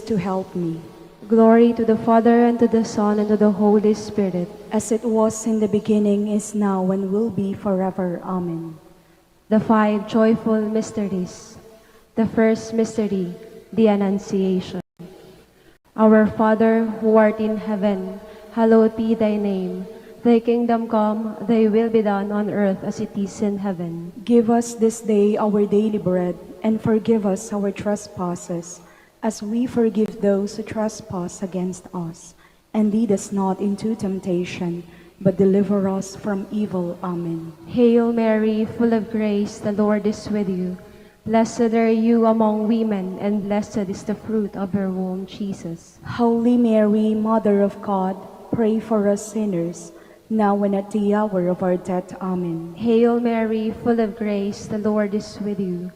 to help me. Glory to the Father, and to the Son, and to the Holy Spirit. As it was in the beginning, is now, and will be forever. Amen. The five joyful mysteries. The first mystery, the Annunciation. Our Father, who art in heaven, hallowed be thy name. Thy kingdom come, thy will be done on earth as it is in heaven. Give us this day our daily bread, and forgive us our trespasses, as we forgive those who trespass against us. And lead us not into temptation, but deliver us from evil. Amen. Hail Mary, full of grace, the Lord is with you. Blessed are you among women, and blessed is the fruit of your womb, Jesus. Holy Mary, Mother of God, pray for us sinners, now and at the hour of our death. Amen. Hail Mary, full of grace, the Lord is with you.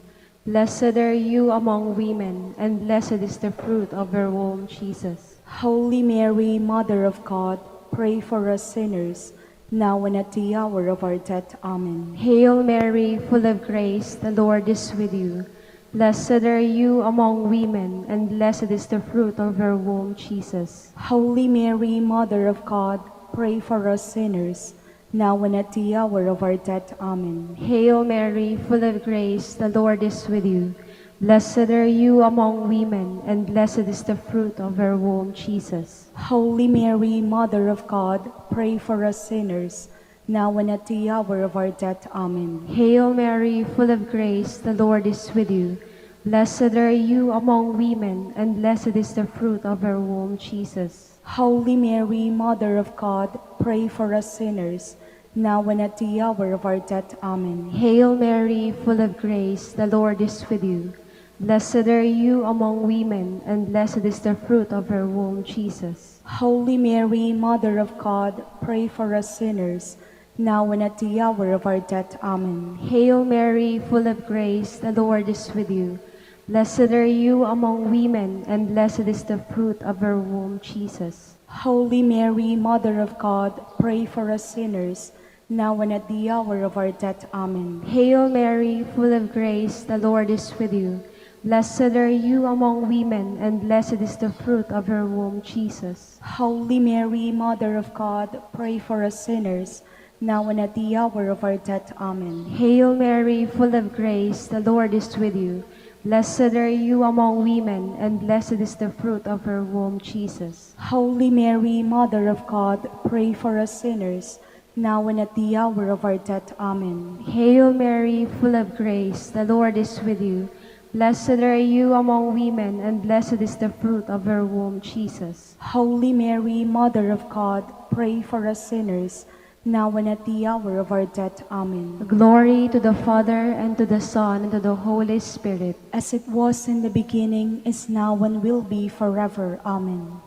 Blessed are you among women, and blessed is the fruit of your womb, Jesus. Holy Mary, Mother of God, pray for us sinners, now and at the hour of our death. Amen. Hail Mary, full of grace, the Lord is with you. Blessed are you among women, and blessed is the fruit of your womb, Jesus. Holy Mary, Mother of God, pray for us sinners, now and at the hour of our death. Amen. Hail Mary, full of grace, the Lord is with you. Blessed are you among women, and blessed is the fruit of your womb, Jesus. Holy Mary, Mother of God, pray for us sinners, now and at the hour of our death. Amen. Hail Mary, full of grace, the Lord is with you. Blessed are you among women, and blessed is the fruit of your womb, Jesus. Holy Mary, Mother of God, pray for us sinners, now and at the hour of our death. Amen. Hail Mary, full of grace, the Lord is with you. Blessed are you among women, and blessed is the fruit of your womb, Jesus. Holy Mary, Mother of God, pray for us sinners, now and at the hour of our death. Amen. Hail Mary, full of grace, the Lord is with you. Blessed are you among women, and blessed is the fruit of your womb, Jesus. Holy Mary, Mother of God, pray for us sinners, now and at the hour of our death. Amen. Hail Mary, full of grace, the Lord is with you. Blessed are you among women, and blessed is the fruit of your womb, Jesus. Holy Mary, Mother of God, pray for us sinners, now and at the hour of our death. Amen. Hail Mary, full of grace, the Lord is with you. Blessed are you among women, and blessed is the fruit of your womb, Jesus. Holy Mary, Mother of God, pray for us sinners, now and at the hour of our death. Amen. Hail Mary, full of grace, the Lord is with you. Blessed are you among women, and blessed is the fruit of your womb, Jesus. Holy Mary, Mother of God, pray for us sinners, now and at the hour of our death. Amen. Glory to the Father, and to the Son, and to the Holy Spirit. As it was in the beginning, is now, and will be forever. Amen.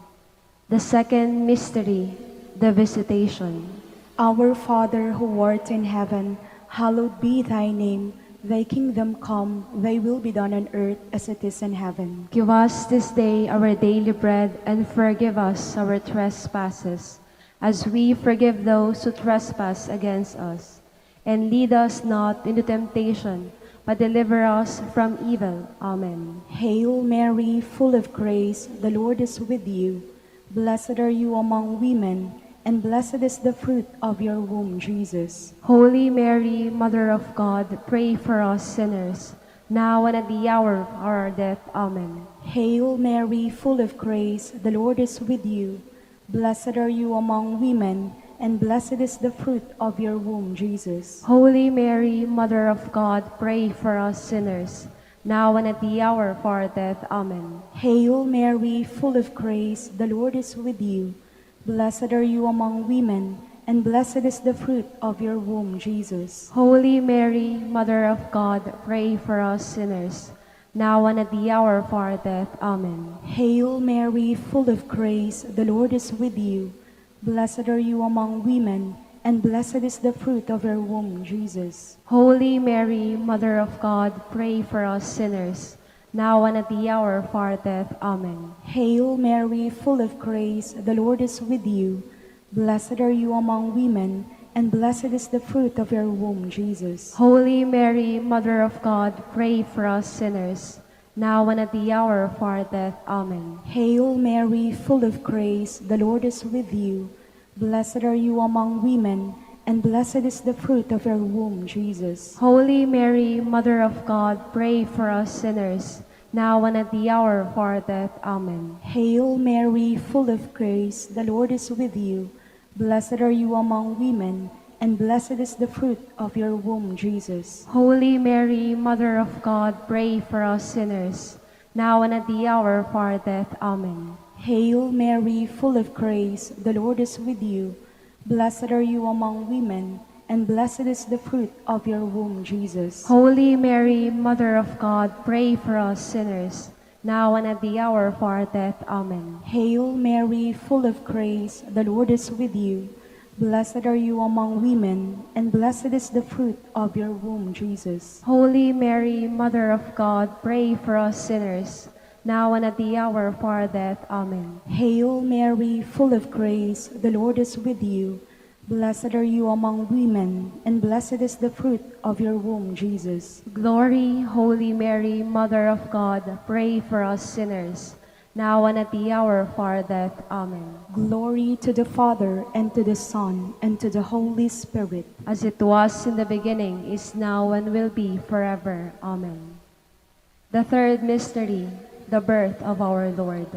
The second mystery, the Visitation. Our Father, who art in heaven, hallowed be thy name. Thy kingdom come, thy will be done on earth as it is in heaven. Give us this day our daily bread, and forgive us our trespasses, as we forgive those who trespass against us. And lead us not into temptation, but deliver us from evil. Amen. Hail Mary, full of grace, the Lord is with you. Blessed are you among women, and blessed is the fruit of your womb, Jesus. Holy Mary, Mother of God, pray for us sinners, now and at the hour of our death. Amen. Hail Mary, full of grace, the Lord is with you. Blessed are you among women, and blessed is the fruit of your womb, Jesus. Holy Mary, Mother of God, pray for us sinners, now and at the hour of our death. Amen. Hail Mary, full of grace, the Lord is with you. Blessed are you among women, and blessed is the fruit of your womb, Jesus. Holy Mary, Mother of God, pray for us sinners, now and at the hour of our death. Amen. Hail Mary, full of grace, the Lord is with you. Blessed are you among women, and blessed is the fruit of your womb, Jesus. Holy Mary, Mother of God, pray for us sinners, now and at the hour of our death. Amen. Hail Mary, full of grace, the Lord is with you. Blessed are you among women, and blessed is the fruit of your womb, Jesus. Holy Mary, Mother of God, pray for us sinners, now and at the hour of our death. Amen. Hail Mary, full of grace, the Lord is with you. Blessed are you among women, and blessed is the fruit of your womb, Jesus. Holy Mary, Mother of God, pray for us sinners, now and at the hour of our death. Amen. Hail Mary, full of grace, the Lord is with you. Blessed are you among women, and blessed is the fruit of your womb, Jesus. Holy Mary, Mother of God, pray for us sinners, now and at the hour of our death. Amen. Hail Mary, full of grace, the Lord is with you. Blessed are you among women, and blessed is the fruit of your womb, Jesus. Holy Mary, Mother of God, pray for us sinners, now and at the hour of our death. Amen. Hail Mary, full of grace, the Lord is with you. Blessed are you among women, and blessed is the fruit of your womb, Jesus. Holy Mary, Mother of God, pray for us sinners, now and at the hour of our death. Amen. Hail Mary, full of grace, the Lord is with you. Blessed are you among women, and blessed is the fruit of your womb, Jesus. Glory, Holy Mary, Mother of God, pray for us sinners, now and at the hour of our death. Amen. Glory to the Father, and to the Son, and to the Holy Spirit. As it was in the beginning, is now, and will be forever. Amen. The third mystery, the birth of our Lord.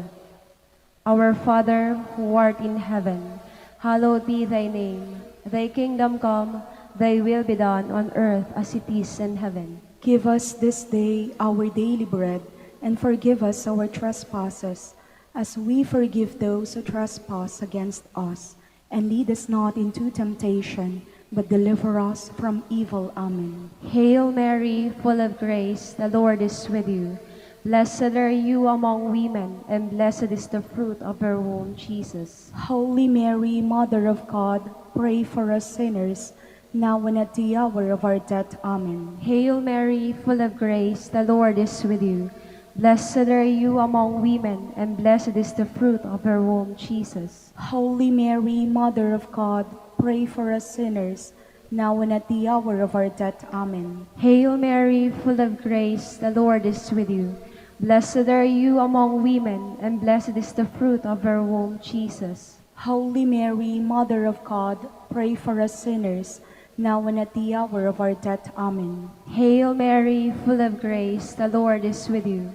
Our Father, who art in heaven, hallowed be thy name. Thy kingdom come, thy will be done on earth as it is in heaven. Give us this day our daily bread, and forgive us our trespasses, as we forgive those who trespass against us. And lead us not into temptation, but deliver us from evil. Amen. Hail Mary, full of grace, the Lord is with you. Blessed are you among women, and blessed is the fruit of your womb, Jesus. Holy Mary, Mother of God, pray for us sinners, now and at the hour of our death. Amen. Hail Mary, full of grace, the Lord is with you. Blessed are you among women, and blessed is the fruit of your womb, Jesus. Holy Mary, Mother of God, pray for us sinners, now and at the hour of our death. Amen. Hail Mary, full of grace, the Lord is with you. Blessed are you among women, and blessed is the fruit of your womb, Jesus. Holy Mary, Mother of God, pray for us sinners, now and at the hour of our death. Amen. Hail Mary, full of grace, the Lord is with you.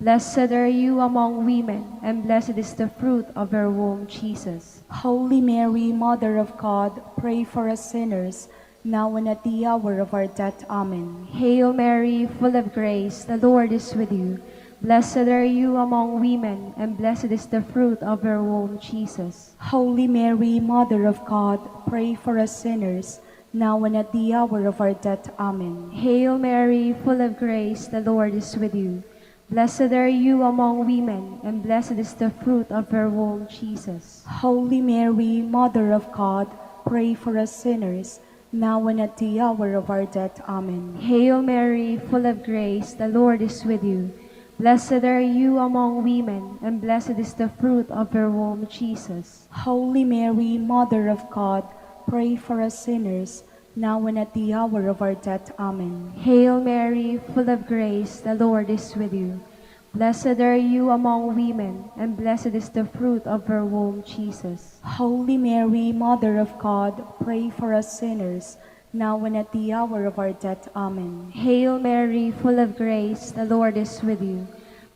Blessed are you among women, and blessed is the fruit of your womb, Jesus. Holy Mary, Mother of God, pray for us sinners, now and at the hour of our death. Amen. Hail Mary, full of grace, the Lord is with you. Blessed are you among women, and blessed is the fruit of your womb, Jesus. Holy Mary, Mother of God, pray for us sinners, now and at the hour of our death. Amen. Hail Mary, full of grace, the Lord is with you. Blessed are you among women, and blessed is the fruit of your womb, Jesus. Holy Mary, Mother of God, pray for us sinners, now and at the hour of our death. Amen. Hail Mary, full of grace, the Lord is with you. Blessed are you among women, and blessed is the fruit of your womb, Jesus. Holy Mary, Mother of God, pray for us sinners, now and at the hour of our death. Amen. Hail Mary, full of grace, the Lord is with you. Blessed are you among women, and blessed is the fruit of your womb, Jesus. Holy Mary, Mother of God, pray for us sinners, now and at the hour of our death. Amen. Hail Mary, full of grace, the Lord is with you.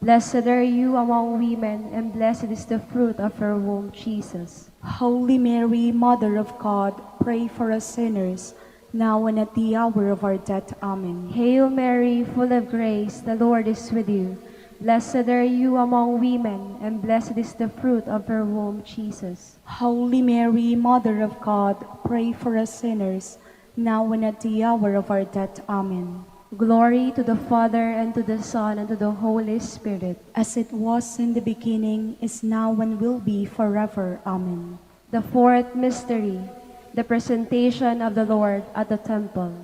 Blessed are you among women, and blessed is the fruit of your womb, Jesus. Holy Mary, Mother of God, pray for us sinners, now and at the hour of our death. Amen. Hail Mary, full of grace, the Lord is with you. Blessed are you among women, and blessed is the fruit of your womb, Jesus. Holy Mary, Mother of God, pray for us sinners, now and at the hour of our death. Amen. Glory to the Father, and to the Son, and to the Holy Spirit. As it was in the beginning, is now, and will be forever. Amen. The fourth mystery, the presentation of the Lord at the temple.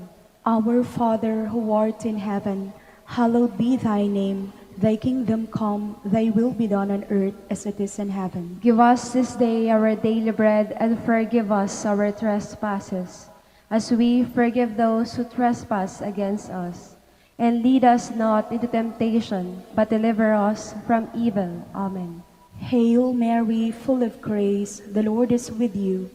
Our Father, who art in heaven, hallowed be thy name. Thy kingdom come, thy will be done on earth as it is in heaven. Give us this day our daily bread, and forgive us our trespasses, as we forgive those who trespass against us. And lead us not into temptation, but deliver us from evil. Amen. Hail Mary, full of grace, the Lord is with you.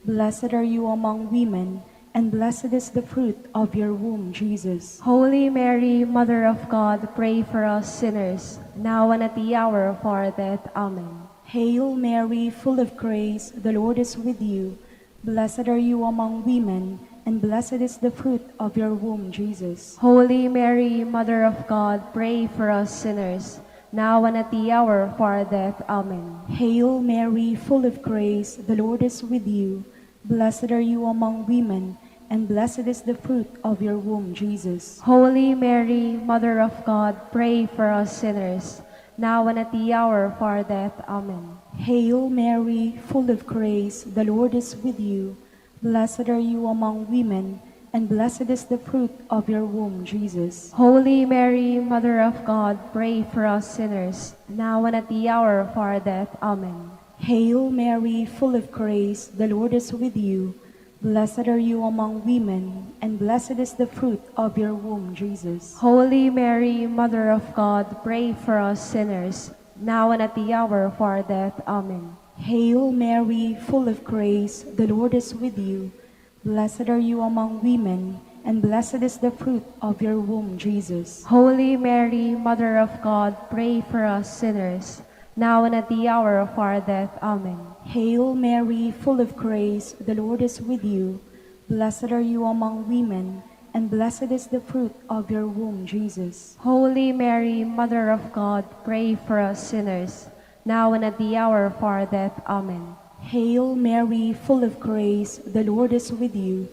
Blessed are you among women, and blessed is the fruit of your womb, Jesus. Holy Mary, Mother of God, pray for us sinners, now and at the hour of our death. Amen. Hail Mary, full of grace, the Lord is with you. Blessed are you among women, and blessed is the fruit of your womb, Jesus. Holy Mary, Mother of God, pray for us sinners, now and at the hour of our death. Amen. Hail Mary, full of grace, the Lord is with you. Blessed are you among women, and blessed is the fruit of your womb, Jesus. Holy Mary, Mother of God, pray for us sinners, now and at the hour of our death. Amen. Hail Mary, full of grace, the Lord is with you. Blessed are you among women, and blessed is the fruit of your womb, Jesus. Holy Mary, Mother of God, pray for us sinners, now and at the hour of our death. Amen. Hail Mary, full of grace, the Lord is with you. Blessed are you among women, and blessed is the fruit of your womb, Jesus. Holy Mary, Mother of God, pray for us sinners, now and at the hour of our death. Amen. Hail Mary, full of grace, the Lord is with you. Blessed are you among women, and blessed is the fruit of your womb, Jesus. Holy Mary, Mother of God, pray for us sinners, now and at the hour of our death. Amen. Hail Mary, full of grace, the Lord is with you. Blessed are you among women, and blessed is the fruit of your womb, Jesus. Holy Mary, Mother of God, pray for us sinners, now and at the hour of our death. Amen. Hail Mary, full of grace, the Lord is with you.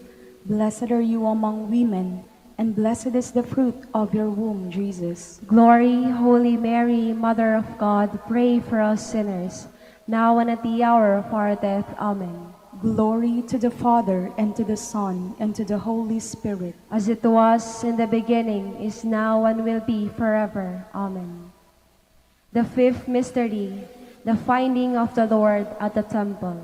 Blessed are you among women, and blessed is the fruit of your womb, Jesus. Glory, Holy Mary, Mother of God, pray for us sinners, now and at the hour of our death. Amen. Glory to the Father, and to the Son, and to the Holy Spirit. As it was in the beginning, is now, and will be forever. Amen. The fifth mystery, the finding of the Lord at the temple.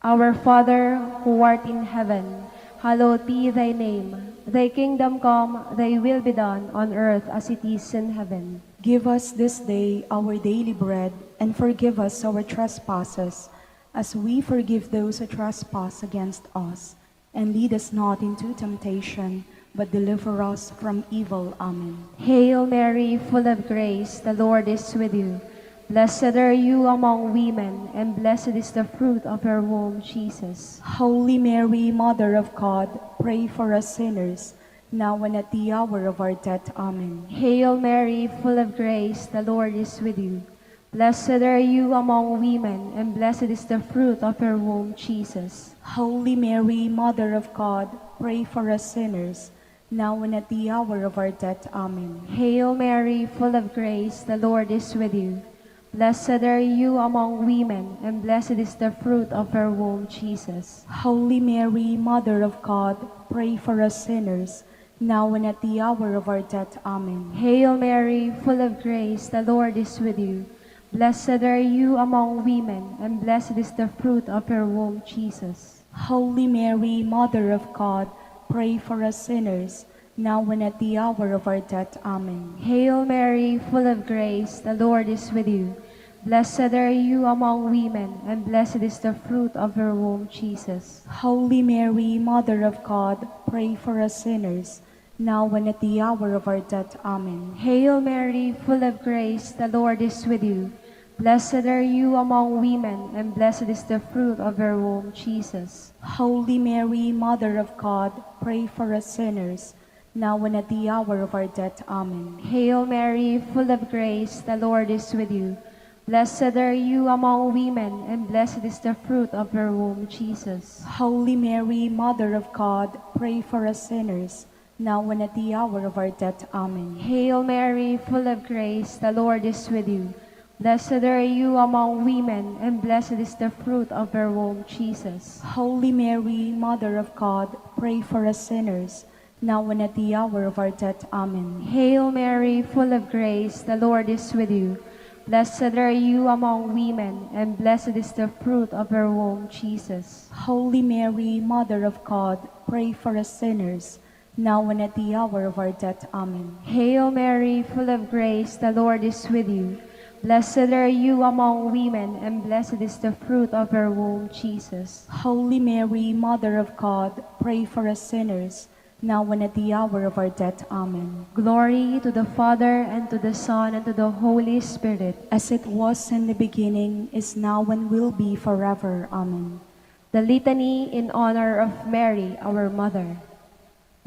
Our Father, who art in heaven, hallowed be thy name. Thy kingdom come, thy will be done on earth as it is in heaven. Give us this day our daily bread, and forgive us our trespasses, as we forgive those who trespass against us. And lead us not into temptation, but deliver us from evil. Amen. Hail Mary, full of grace, the Lord is with you. Blessed are you among women, and blessed is the fruit of your womb, Jesus. Holy Mary, Mother of God, pray for us sinners, now and at the hour of our death. Amen. Hail Mary, full of grace, the Lord is with you. Blessed are you among women, and blessed is the fruit of your womb, Jesus. Holy Mary, Mother of God, pray for us sinners, now and at the hour of our death. Amen. Hail Mary, full of grace, the Lord is with you. Blessed are you among women, and blessed is the fruit of your womb, Jesus. Holy Mary, Mother of God, pray for us sinners, now and at the hour of our death. Amen. Hail Mary, full of grace, the Lord is with you. Blessed are you among women, and blessed is the fruit of your womb, Jesus. Holy Mary, Mother of God, pray for us sinners, now and at the hour of our death. Amen. Hail Mary, full of grace, the Lord is with you. Blessed are you among women, and blessed is the fruit of your womb, Jesus. Holy Mary, Mother of God, pray for us sinners, now and at the hour of our death. Amen. Hail Mary, full of grace, the Lord is with you. Blessed are you among women, and blessed is the fruit of your womb, Jesus. Holy Mary, Mother of God, pray for us sinners, now and at the hour of our death. Amen. Hail Mary, full of grace, the Lord is with you. Blessed are you among women, and blessed is the fruit of your womb, Jesus. Holy Mary, Mother of God, pray for us sinners, now and at the hour of our death. Amen. Hail Mary, full of grace, the Lord is with you. Blessed are you among women, and blessed is the fruit of your womb, Jesus. Holy Mary, Mother of God, pray for us sinners, now and at the hour of our death. Amen. Hail Mary, full of grace, the Lord is with you. Blessed are you among women, and blessed is the fruit of your womb, Jesus. Holy Mary, Mother of God, pray for us sinners, now and at the hour of our death. Amen. Hail Mary, full of grace, the Lord is with you. Blessed are you among women, and blessed is the fruit of your womb, Jesus. Holy Mary, Mother of God, pray for us sinners, now and at the hour of our death. Amen. Glory to the Father, and to the Son, and to the Holy Spirit. As it was in the beginning, is now, and will be forever. Amen. The Litany in honor of Mary, our Mother.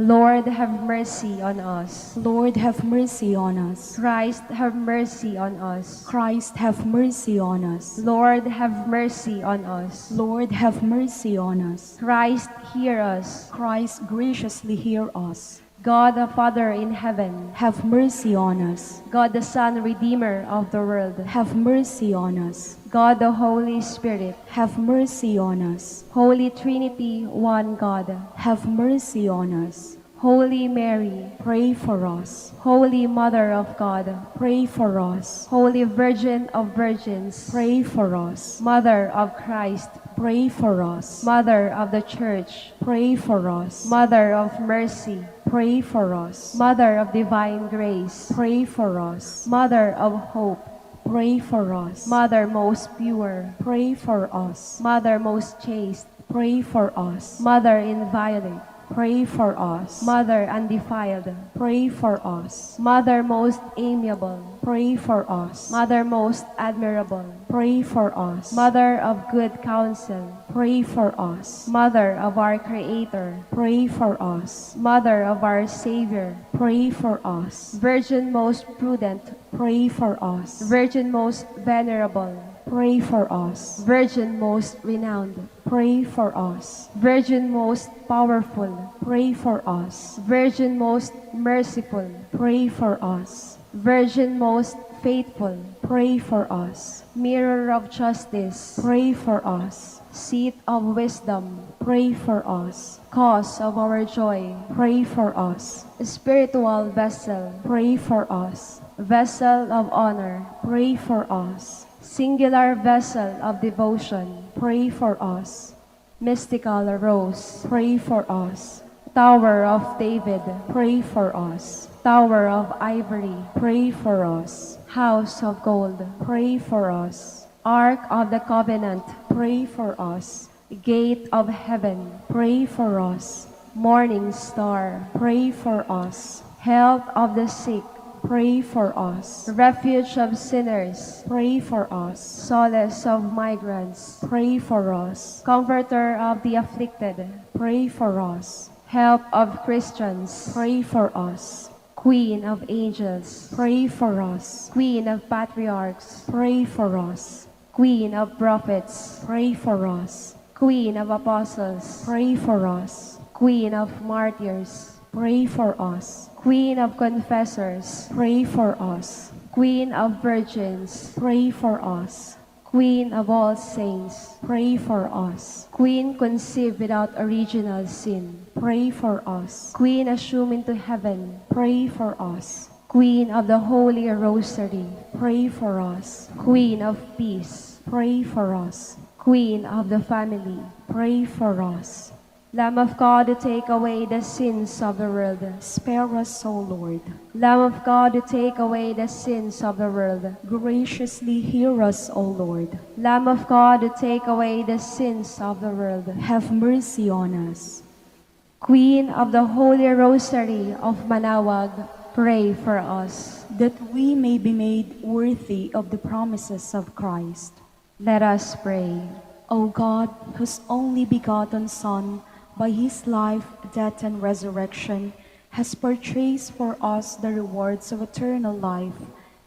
Lord, have mercy on us. Lord, have mercy on us. Christ, have mercy on us. Christ, have mercy on us. Lord, have mercy on us. Lord, have mercy on us. Christ, hear us. Christ, graciously hear us. God the Father in heaven, have mercy on us. God the Son, Redeemer of the world, have mercy on us. God the Holy Spirit, have mercy on us. Holy Trinity, one God, have mercy on us. Holy Mary, pray for us. Holy Mother of God, pray for us. Holy Virgin of Virgins, pray for us. Mother of Christ, pray for us. Mother of the Church, pray for us. Mother of Mercy, pray for us. Mother of Divine Grace, pray for us. Mother of Hope, pray for us. Mother most pure, pray for us. Mother most chaste, pray for us. Mother inviolate, pray for us. Mother undefiled, pray for us. Mother most amiable, pray for us. Mother most admirable, pray for us. Mother of good counsel, pray for us. Mother of our Creator, pray for us. Mother of our Savior, pray for us. Virgin most prudent, pray for us. Virgin most venerable, pray for us. Virgin most renowned, pray for us. Virgin most powerful, pray for us. Virgin most merciful, pray for us. Virgin most faithful, pray for us. Mirror of justice, pray for us. Seat of wisdom, pray for us. Cause of our joy, pray for us. Spiritual vessel, pray for us. Vessel of honor, pray for us. Singular vessel of devotion, pray for us. Mystical rose, pray for us. Tower of David, pray for us. Tower of ivory, pray for us. House of gold, pray for us. Ark of the covenant, pray for us. Gate of heaven, pray for us. Morning star, pray for us. Health of the sick, pray for us. Refuge of sinners, pray for us. Solace of migrants, pray for us. Comforter of the afflicted, pray for us. Help of Christians, pray for us. Queen of angels, pray for us. Queen of patriarchs, pray for us. Queen of prophets, pray for us. Queen of apostles, pray for us. Queen of martyrs, pray for us. Queen of confessors, pray for us. Queen of virgins, pray for us. Queen of all saints, pray for us. Queen conceived without original sin, pray for us. Queen assumed into heaven, pray for us. Queen of the Holy Rosary, pray for us. Queen of peace, pray for us. Queen of the family, pray for us. Lamb of God, who take away the sins of the world, spare us, O Lord. Lamb of God, who take away the sins of the world, graciously hear us, O Lord. Lamb of God, who take away the sins of the world, have mercy on us. Queen of the Holy Rosary of Manaoag, pray for us, that we may be made worthy of the promises of Christ. Let us pray. O God, whose only begotten Son, by his life, death, and resurrection, has purchased for us the rewards of eternal life,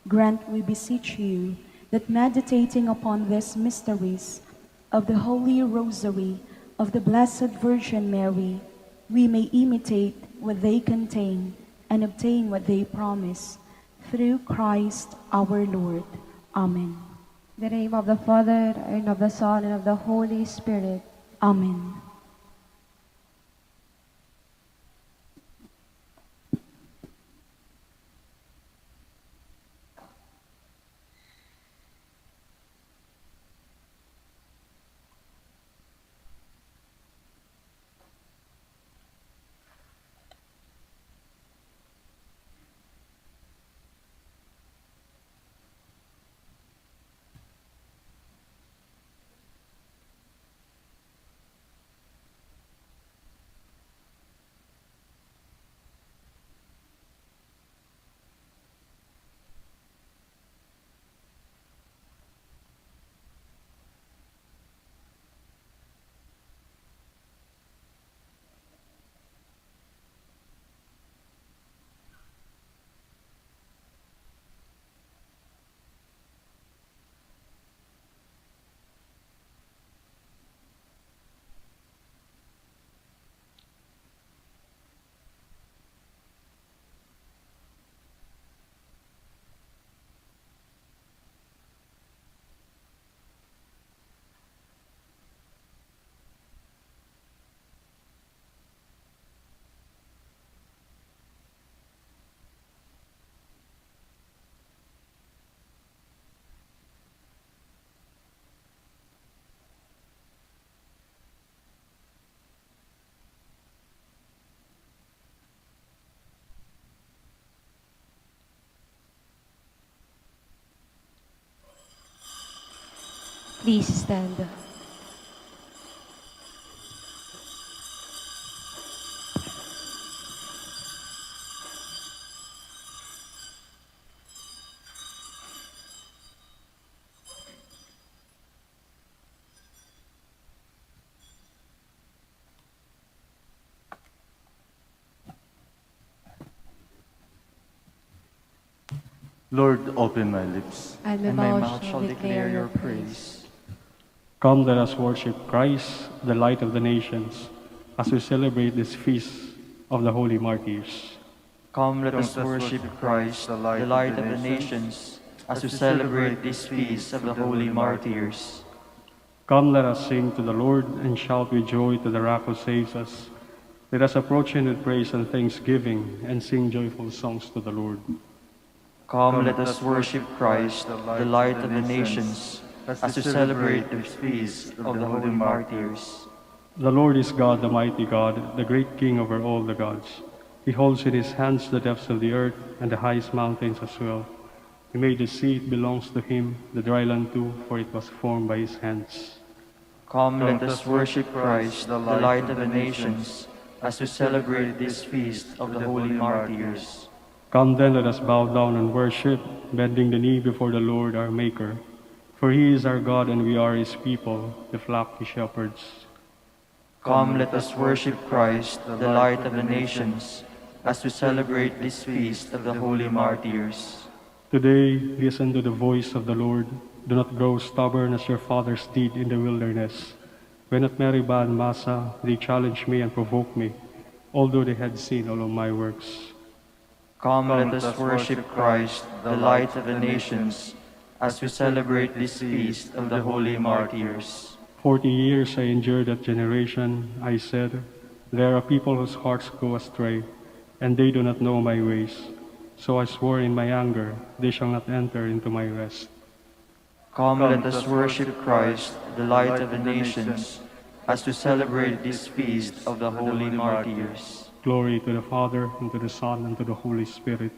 grant, we beseech you, that meditating upon these mysteries of the Holy Rosary of the Blessed Virgin Mary, we may imitate what they contain and obtain what they promise. Through Christ our Lord. Amen. In the name of the Father, and of the Son, and of the Holy Spirit. Amen. Please stand. Lord, open my lips, And my mouth shall declare your praise. Come, let us worship Christ, the light of the nations, as we celebrate this feast of the holy martyrs. Come, let us worship Christ, the light of the nations, as we celebrate this feast of the holy martyrs. Come, let us sing to the Lord and shout with joy to the rock who saves us. Let us approach him with praise and thanksgiving and sing joyful songs to the Lord. Come, let us worship Christ, the light of the nations, as we celebrate the feast of the holy martyrs. The Lord is God, the mighty God, the great King over all the gods. He holds in his hands the depths of the earth and the highest mountains as well. He made the sea, it belongs to him, the dry land too, for it was formed by his hands. Come, let us worship Christ, the light of the nations, as we celebrate this feast of the holy martyrs. Come then, let us bow down and worship, bending the knee before the Lord our Maker. For he is our God and we are his people, the flock he shepherds. Come, let us worship Christ, the light of the nations, as we celebrate this feast of the holy martyrs. Today, listen to the voice of the Lord. Do not grow stubborn as your fathers did in the wilderness. When at Meribah and Massa, they challenged me and provoked me, although they had seen all of my works. Come, let us worship Christ, the light of the nations, as we celebrate this feast of the holy martyrs. 40 years I endured that generation. I said, there are people whose hearts go astray, and they do not know my ways. So I swore in my anger, they shall not enter into my rest. Come, let us worship Christ, the light of the nations, as we celebrate this feast of the holy martyrs. Glory to the Father, and to the Son, and to the Holy Spirit.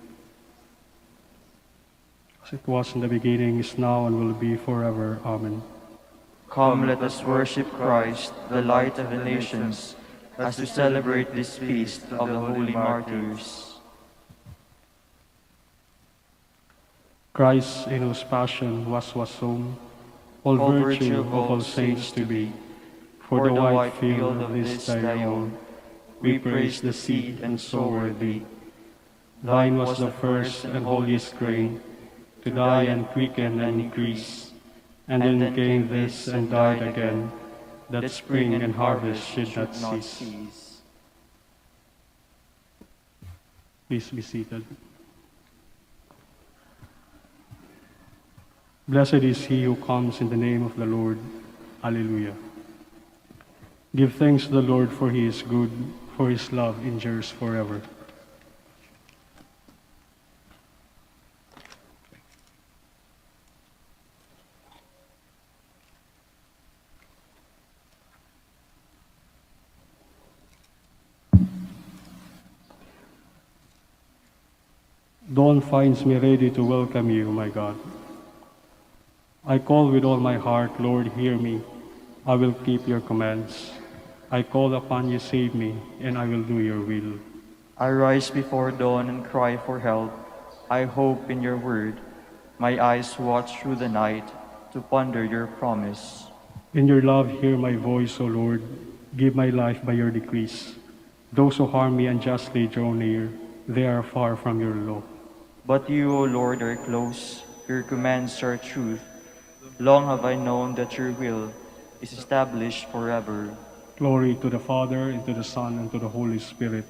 As it was in the beginning, is now, and will be forever. Amen. Come, let us worship Christ, the light of the nations, as we celebrate this feast of the holy martyrs. Christ, in whose passion was sown, all virtue of all saints to be, for the white field of this thy own, we praise the seed and sower thee. Thine was the first and holiest grain, to die and quicken and increase, and then came this and died again, that spring and harvest should not cease. Please be seated. Blessed is he who comes in the name of the Lord. Alleluia. Give thanks to the Lord, for he is good, for his love endures forever. Dawn finds me ready to welcome you, my God. I call with all my heart, Lord, hear me. I will keep your commands. I call upon you, save me, and I will do your will. I rise before dawn and cry for help. I hope in your word. My eyes watch through the night to ponder your promise. In your love, hear my voice, O Lord. Give my life by your decrees. Those who harm me unjustly draw near. They are far from your law. But you, O Lord, are close. Your commands are truth. Long have I known that your will is established forever. Glory to the Father, and to the Son, and to the Holy Spirit.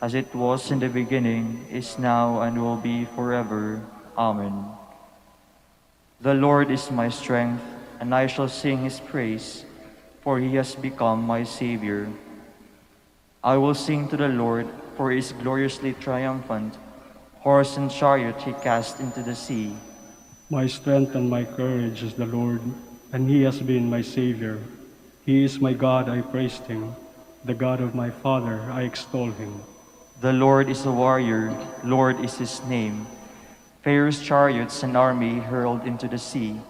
As it was in the beginning, is now, and will be forever. Amen. The Lord is my strength, and I shall sing his praise, for he has become my Savior. I will sing to the Lord, for he is gloriously triumphant. Horse and chariot he cast into the sea. My strength and my courage is the Lord, and he has been my Savior. He is my God, I praised him. The God of my Father, I extol him. The Lord is a warrior, Lord is his name. Pharaoh's chariots and army hurled into the sea.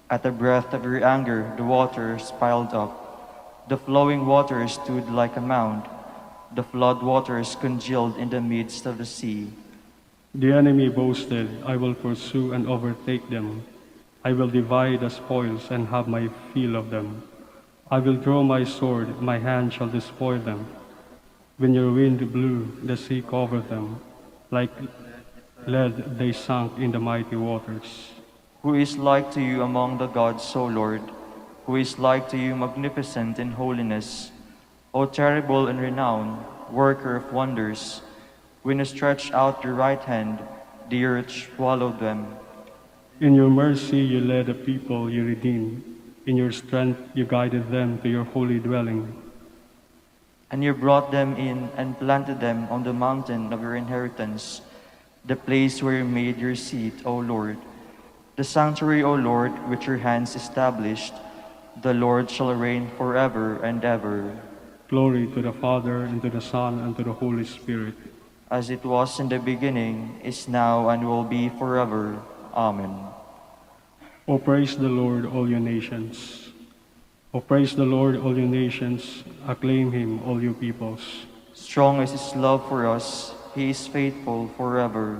At the breath of your anger, the waters piled up. The flowing waters stood like a mound. The flood waters congealed in the midst of the sea. The enemy boasted, I will pursue and overtake them. I will divide the spoils and have my fill of them. I will draw my sword, my hand shall despoil them. When your wind blew, the sea covered them. Like lead they sank in the mighty waters. Who is like to you among the gods, O Lord? Who is like to you, magnificent in holiness? O terrible in renown, worker of wonders, when you stretched out your right hand, the earth swallowed them. In your mercy you led a people you redeemed. In your strength you guided them to your holy dwelling. And you brought them in and planted them on the mountain of your inheritance, the place where you made your seat, O Lord. The sanctuary, O Lord, which your hands established, the Lord shall reign forever and ever. Glory to the Father, and to the Son, and to the Holy Spirit. As it was in the beginning, is now, and will be forever. Amen. O praise the Lord, all you nations. O praise the Lord, all you nations. Acclaim him, all you peoples. Strong is his love for us. He is faithful forever.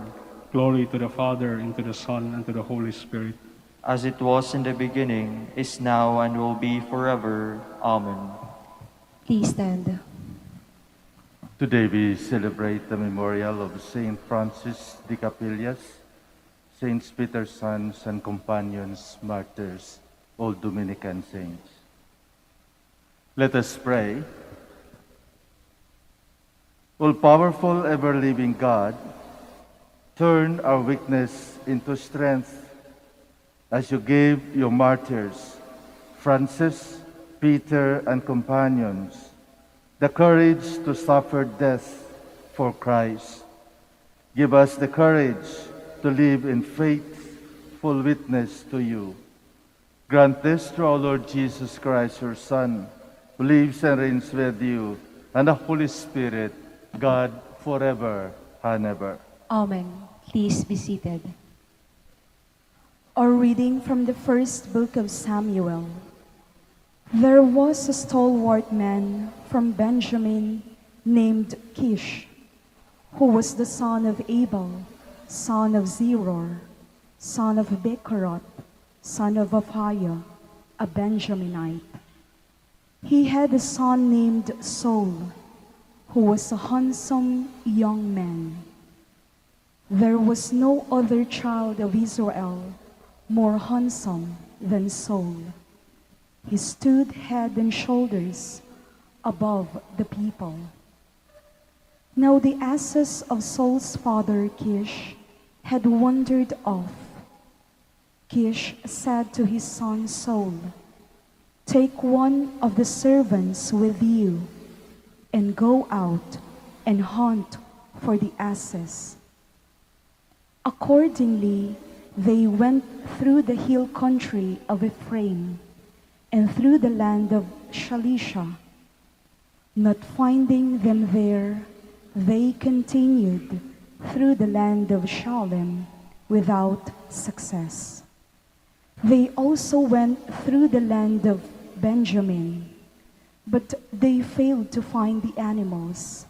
Glory to the Father, and to the Son, and to the Holy Spirit. As it was in the beginning, is now, and will be forever. Amen. Please stand. Today we celebrate the memorial of Saint Francis de Capillas, Saints Peter's sons and companions, martyrs, all Dominican saints. Let us pray. All-powerful, ever-living God, turn our weakness into strength as you gave your martyrs, Francis, Peter, and companions, the courage to suffer death for Christ. Give us the courage to live in faithful witness to you. Grant this through our Lord Jesus Christ, your Son, who lives and reigns with you, and the Holy Spirit, God, forever and ever. Amen. Please be seated. A reading from the first book of Samuel. There was a stalwart man from Benjamin named Kish, who was the son of Abel, son of Zeror, son of Bechorath, son of Aphiah, a Benjaminite. He had a son named Saul, who was a handsome young man. There was no other child of Israel more handsome than Saul. He stood head and shoulders above the people. Now the asses of Saul's father Kish had wandered off. Kish said to his son Saul, "Take one of the servants with you and go out and hunt for the asses." Accordingly, they went through the hill country of Ephraim and through the land of Shalisha. Not finding them there, they continued through the land of Shalem without success. They also went through the land of Benjamin, but they failed to find the animals.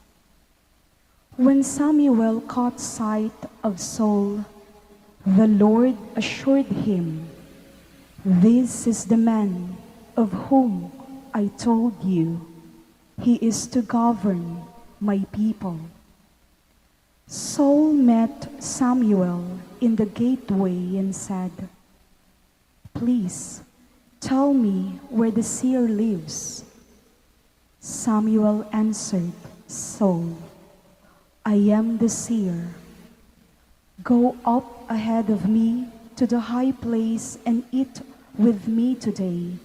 When Samuel caught sight of Saul, the Lord assured him, "This is the man of whom I told you. He is to govern my people." Saul met Samuel in the gateway and said, "Please tell me where the seer lives." Samuel answered Saul, "I am the seer. Go up ahead of me to the high place and eat with me today.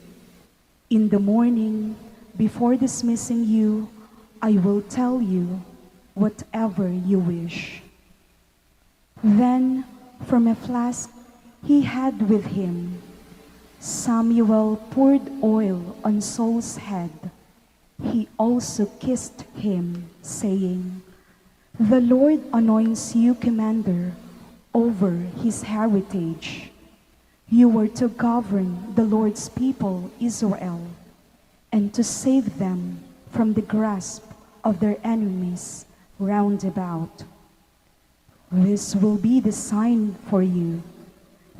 In the morning, before dismissing you, I will tell you whatever you wish." Then, from a flask he had with him, Samuel poured oil on Saul's head. He also kissed him, saying, "The Lord anoints you commander over his heritage. You were to govern the Lord's people, Israel, and to save them from the grasp of their enemies round about. This will be the sign for you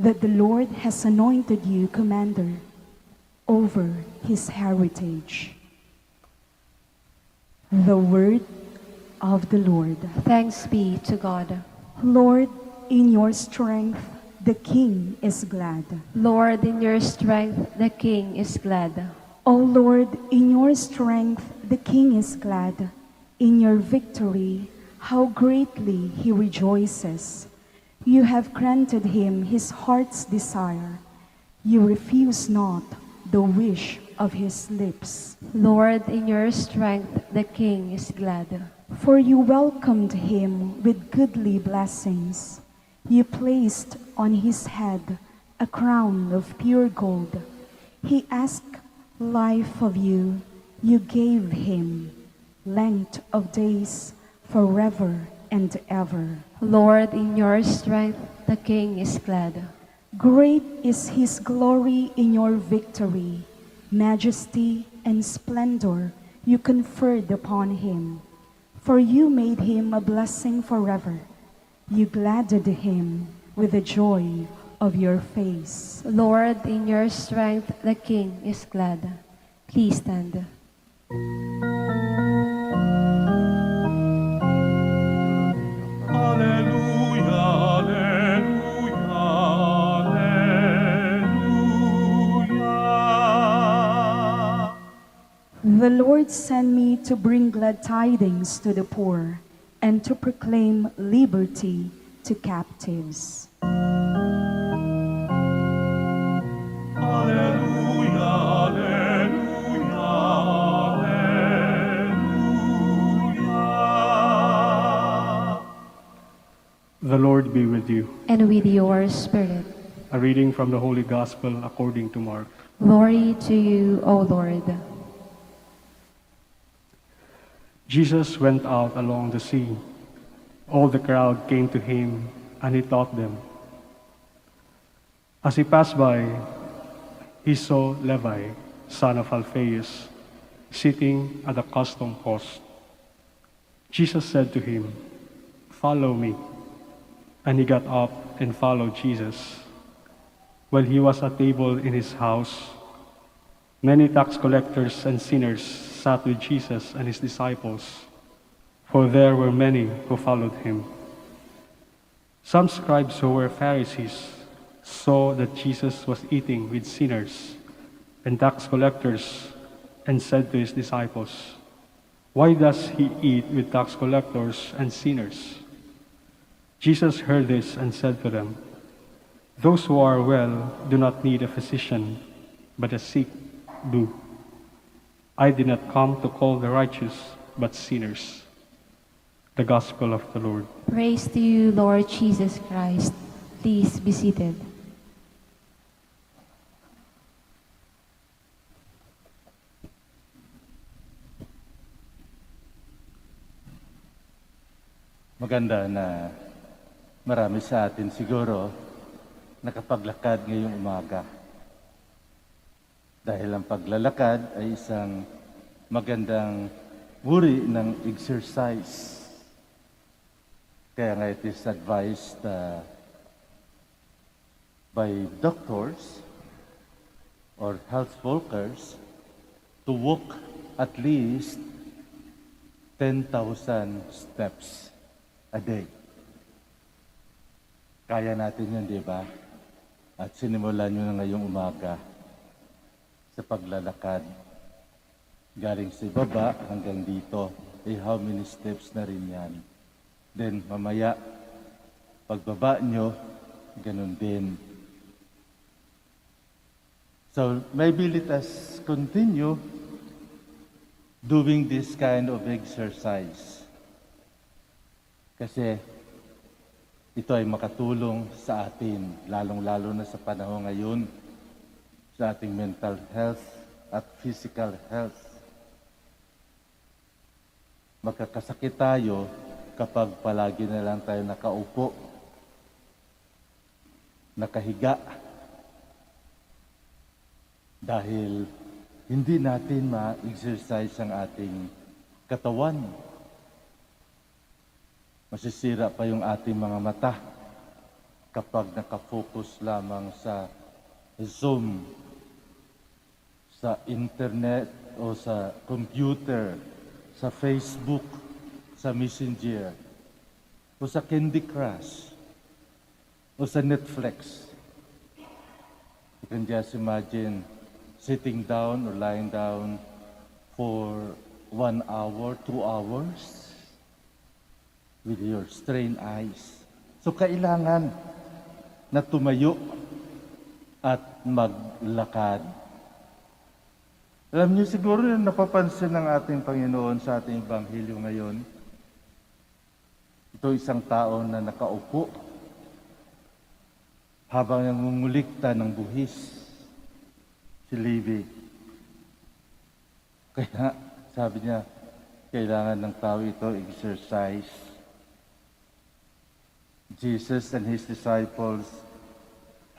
that the Lord has anointed you commander over his heritage. The word of the Lord. Thanks be to God. Lord, in your strength, the King is glad. Lord, in your strength, the King is glad. O Lord, in your strength, the King is glad. In your victory, how greatly he rejoices. You have granted him his heart's desire. You refuse not the wish of his lips. Lord, in your strength, the King is glad. For you welcomed him with goodly blessings. You placed on his head a crown of pure gold. He asked life of you. You gave him length of days forever and ever. Lord, in your strength, the King is glad. Great is his glory in your victory. Majesty and splendor you conferred upon him. For you made him a blessing forever. You gladdened him with the joy of your face. Lord, in your strength, the King is glad. Please stand. Alleluia, alleluia, alleluia. The Lord sent me to bring glad tidings to the poor and to proclaim liberty to captives. Alleluia, alleluia, alleluia. The Lord be with you. And with your spirit. A reading from the Holy Gospel according to Mark. Glory to you, O Lord. Jesus went out along the sea. All the crowd came to him, and he taught them. As he passed by, he saw Levi, son of Alphaeus, sitting at the custom post. Jesus said to him, "Follow me." And he got up and followed Jesus. While he was at table in his house, many tax collectors and sinners sat with Jesus and his disciples, for there were many who followed him. Some scribes who were Pharisees saw that Jesus was eating with sinners and tax collectors and said to his disciples, "Why does he eat with tax collectors and sinners?" Jesus heard this and said to them, "Those who are well do not need a physician, but the sick do. I did not come to call the righteous, but sinners." The Gospel of the Lord. Praise to you, Lord Jesus Christ. Please be seated. Maganda na marami sa atin siguro nakapaglakad ngayong umaga. Dahil ang paglalakad ay isang magandang uri ng exercise. Kaya nga it is advised by doctors or health workers to walk at least 10,000 steps a day. Kaya natin yun, di ba? At sinimulan nyo na ngayong umaga sa paglalakad. Galing sa baba hanggang dito. How many steps na rin yan? Then mamaya, pagbaba nyo, ganun din. So maybe let us continue doing this kind of exercise. Kasi ito ay makatulong sa atin, lalong-lalo na sa panahon ngayon, sa ating mental health at physical health. Magkakasakit tayo kapag palagi na lang tayo nakaupo, nakahiga, Dahil hindi natin ma-exercise ang ating katawan. Masisira pa yung ating mga mata kapag nakafocus lamang sa Zoom, sa internet o sa computer, sa Facebook, sa Messenger, o sa Candy Crush, o sa Netflix. You can just imagine sitting down or lying down for 1 hour, 2 hours with your strained eyes. So kailangan na tumayo at maglakad. Alam niyo siguro na napapansin ng ating Panginoon sa ating Ebanghelyo ngayon. Ito isang tao na nakaupo habang nangungulikta ng buhis. Si Levi. Kaya sabi niya, kailangan ng tao ito exercise. Jesus and his disciples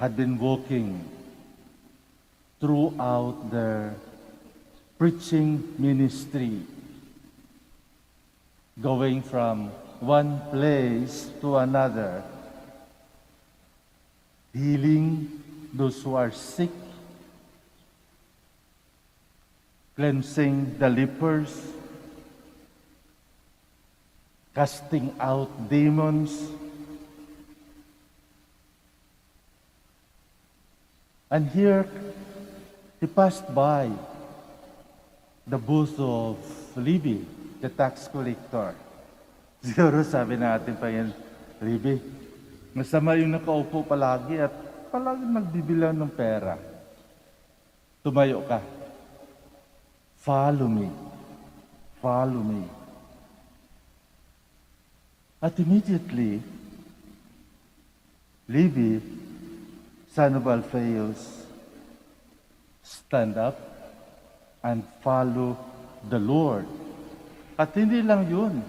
had been walking throughout their preaching ministry, going from one place to another, healing those who are sick, cleansing the lepers, casting out demons, and here he passed by the booth of Levi, the tax collector. Siguro sabi na ating Panginoon, Levi, masama yung nakaupo palagi at palagi nagbibilang ng pera. Tumayo ka. Follow me. Follow me. At immediately, Levi, son of Alphaeus, stand up and follow the Lord. At hindi lang yun.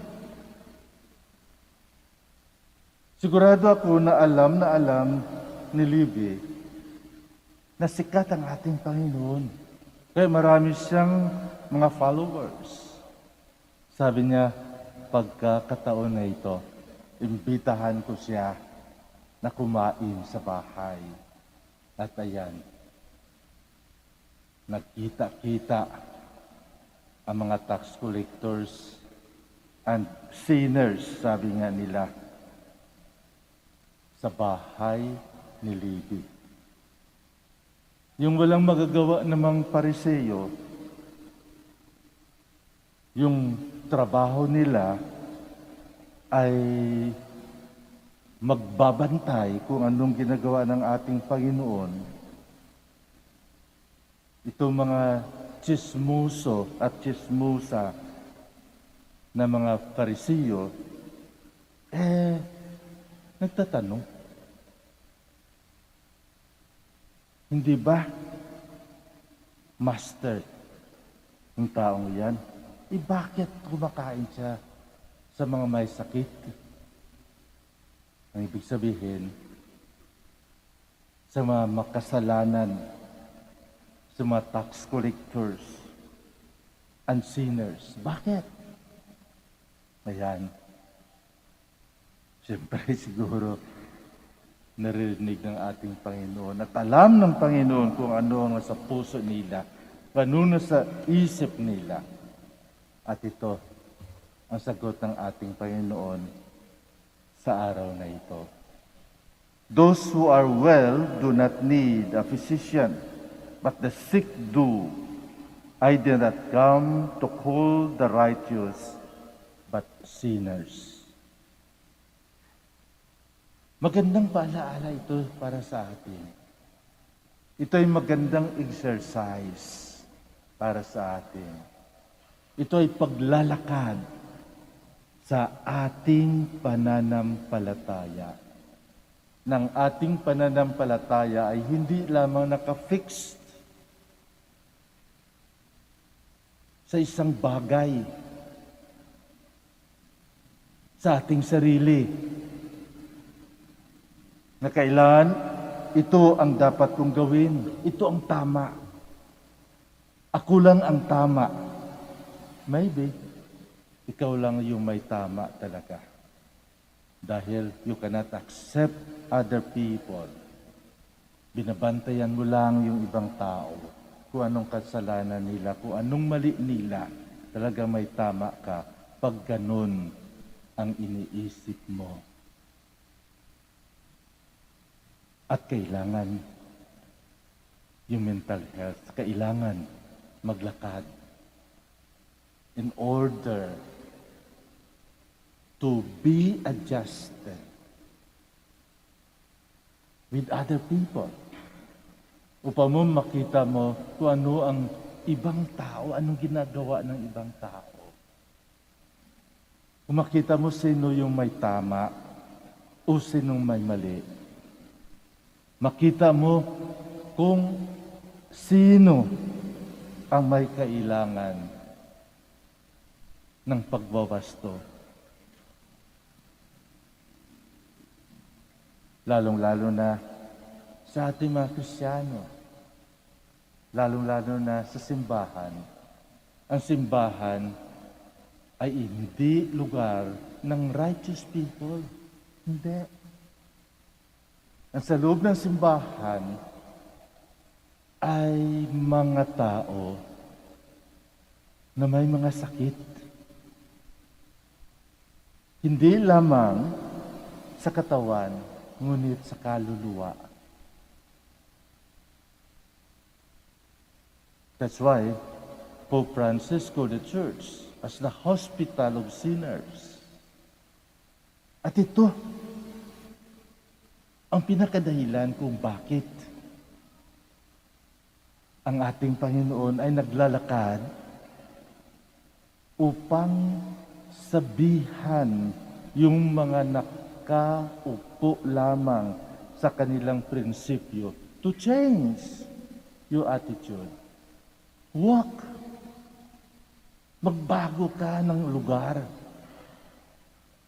Sigurado ako na alam ni Levi na sikat ang ating Panginoon. Kaya marami siyang mga followers. Sabi niya, pagkakataon na ito, imbitahan ko siya na kumain sa bahay. At ayan, nagkita-kita ang mga tax collectors and sinners, sabi nga nila, sa bahay ni Levi. Yung walang magagawa namang Pariseo, yung trabaho nila ay magbabantay kung anong ginagawa ng ating Panginoon. Itong mga chismoso at chismosa na mga Pariseo, nagtatanong, hindi ba, Master, yung taong yan, bakit kumakain siya sa mga may sakit? Ang ibig sabihin, sa mga makasalanan, sa mga tax collectors and sinners. Bakit? Ayan. Siyempre siguro, naririnig ng ating Panginoon at alam ng Panginoon kung ano ang nasa puso nila, ano nasa isip nila. At ito ang sagot ng ating Panginoon sa araw na ito. Those who are well do not need a physician, but the sick do. I did not come to call the righteous, but sinners. Magandang paalaala ito para sa atin. Ito ay magandang exercise para sa atin. Ito ay paglalakad sa ating pananampalataya. Ng ating pananampalataya ay hindi lamang nakafixed sa isang bagay, sa ating sarili, na kailan ito ang dapat kong gawin, ito ang tama. Ako lang ang tama. Maybe, ikaw lang yung may tama talaga. Dahil you cannot accept other people. Binabantayan mo lang yung ibang tao. Kung anong kasalanan nila, kung anong mali nila. Talaga may tama ka pag ganun ang iniisip mo. At kailangan yung mental health, kailangan maglakad in order to be adjusted with other people. Upang mo makita mo kung ano ang ibang tao, anong ginagawa ng ibang tao. Kung makita mo sino yung may tama o sinong may mali. Makita mo kung sino ang may kailangan ng pagwawasto. Lalong-lalo na sa ating mga Kristiyano. Lalong-lalo na sa simbahan. Ang simbahan ay hindi lugar ng righteous people. Hindi. Ang sa loob ng simbahan ay mga tao na may mga sakit. Hindi lamang sa katawan, ngunit sa kaluluwa. That's why Pope Francis called the church as the hospital of sinners. At ito ang pinakadahilan kung bakit ang ating Panginoon ay naglalakad upang sabihan yung mga nakaupo lamang sa kanilang prinsipyo to change your attitude. Walk. Magbago ka ng lugar.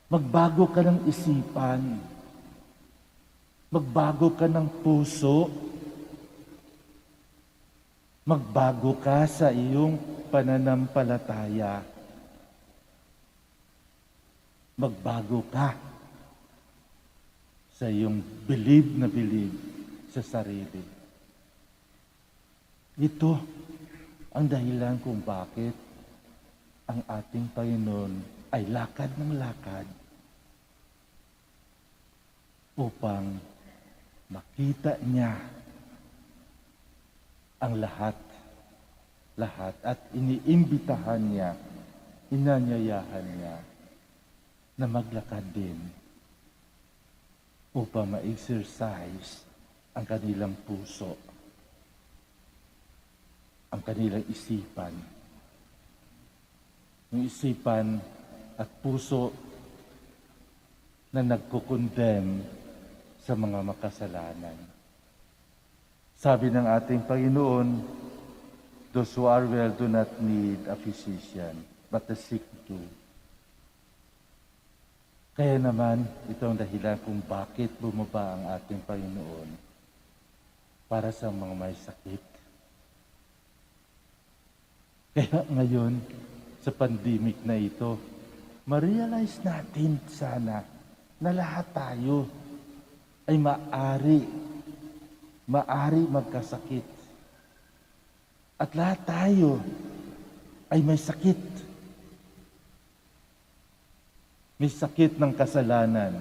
Magbago ka ng isipan. Magbago ka ng puso. Magbago ka sa iyong pananampalataya. Magbago ka sa iyong believe sa sarili. Ito ang dahilan kung bakit ang ating Panginoon ay lakad ng lakad upang makita niya ang lahat at iniimbitahan niya, inanyayahan niya na maglakad din upang ma-exercise ang kanilang puso, ang kanilang isipan. Yung isipan at puso na nagkukondem sa mga makasalanan. Sabi ng ating Panginoon, those who are well do not need a physician, but the sick do. Kaya naman, ito ang dahilan kung bakit bumaba ang ating Panginoon para sa mga may sakit. Kaya ngayon, sa pandemic na ito, ma-realize natin sana na lahat tayo ay maari magkasakit. At lahat tayo ay may sakit. May sakit ng kasalanan.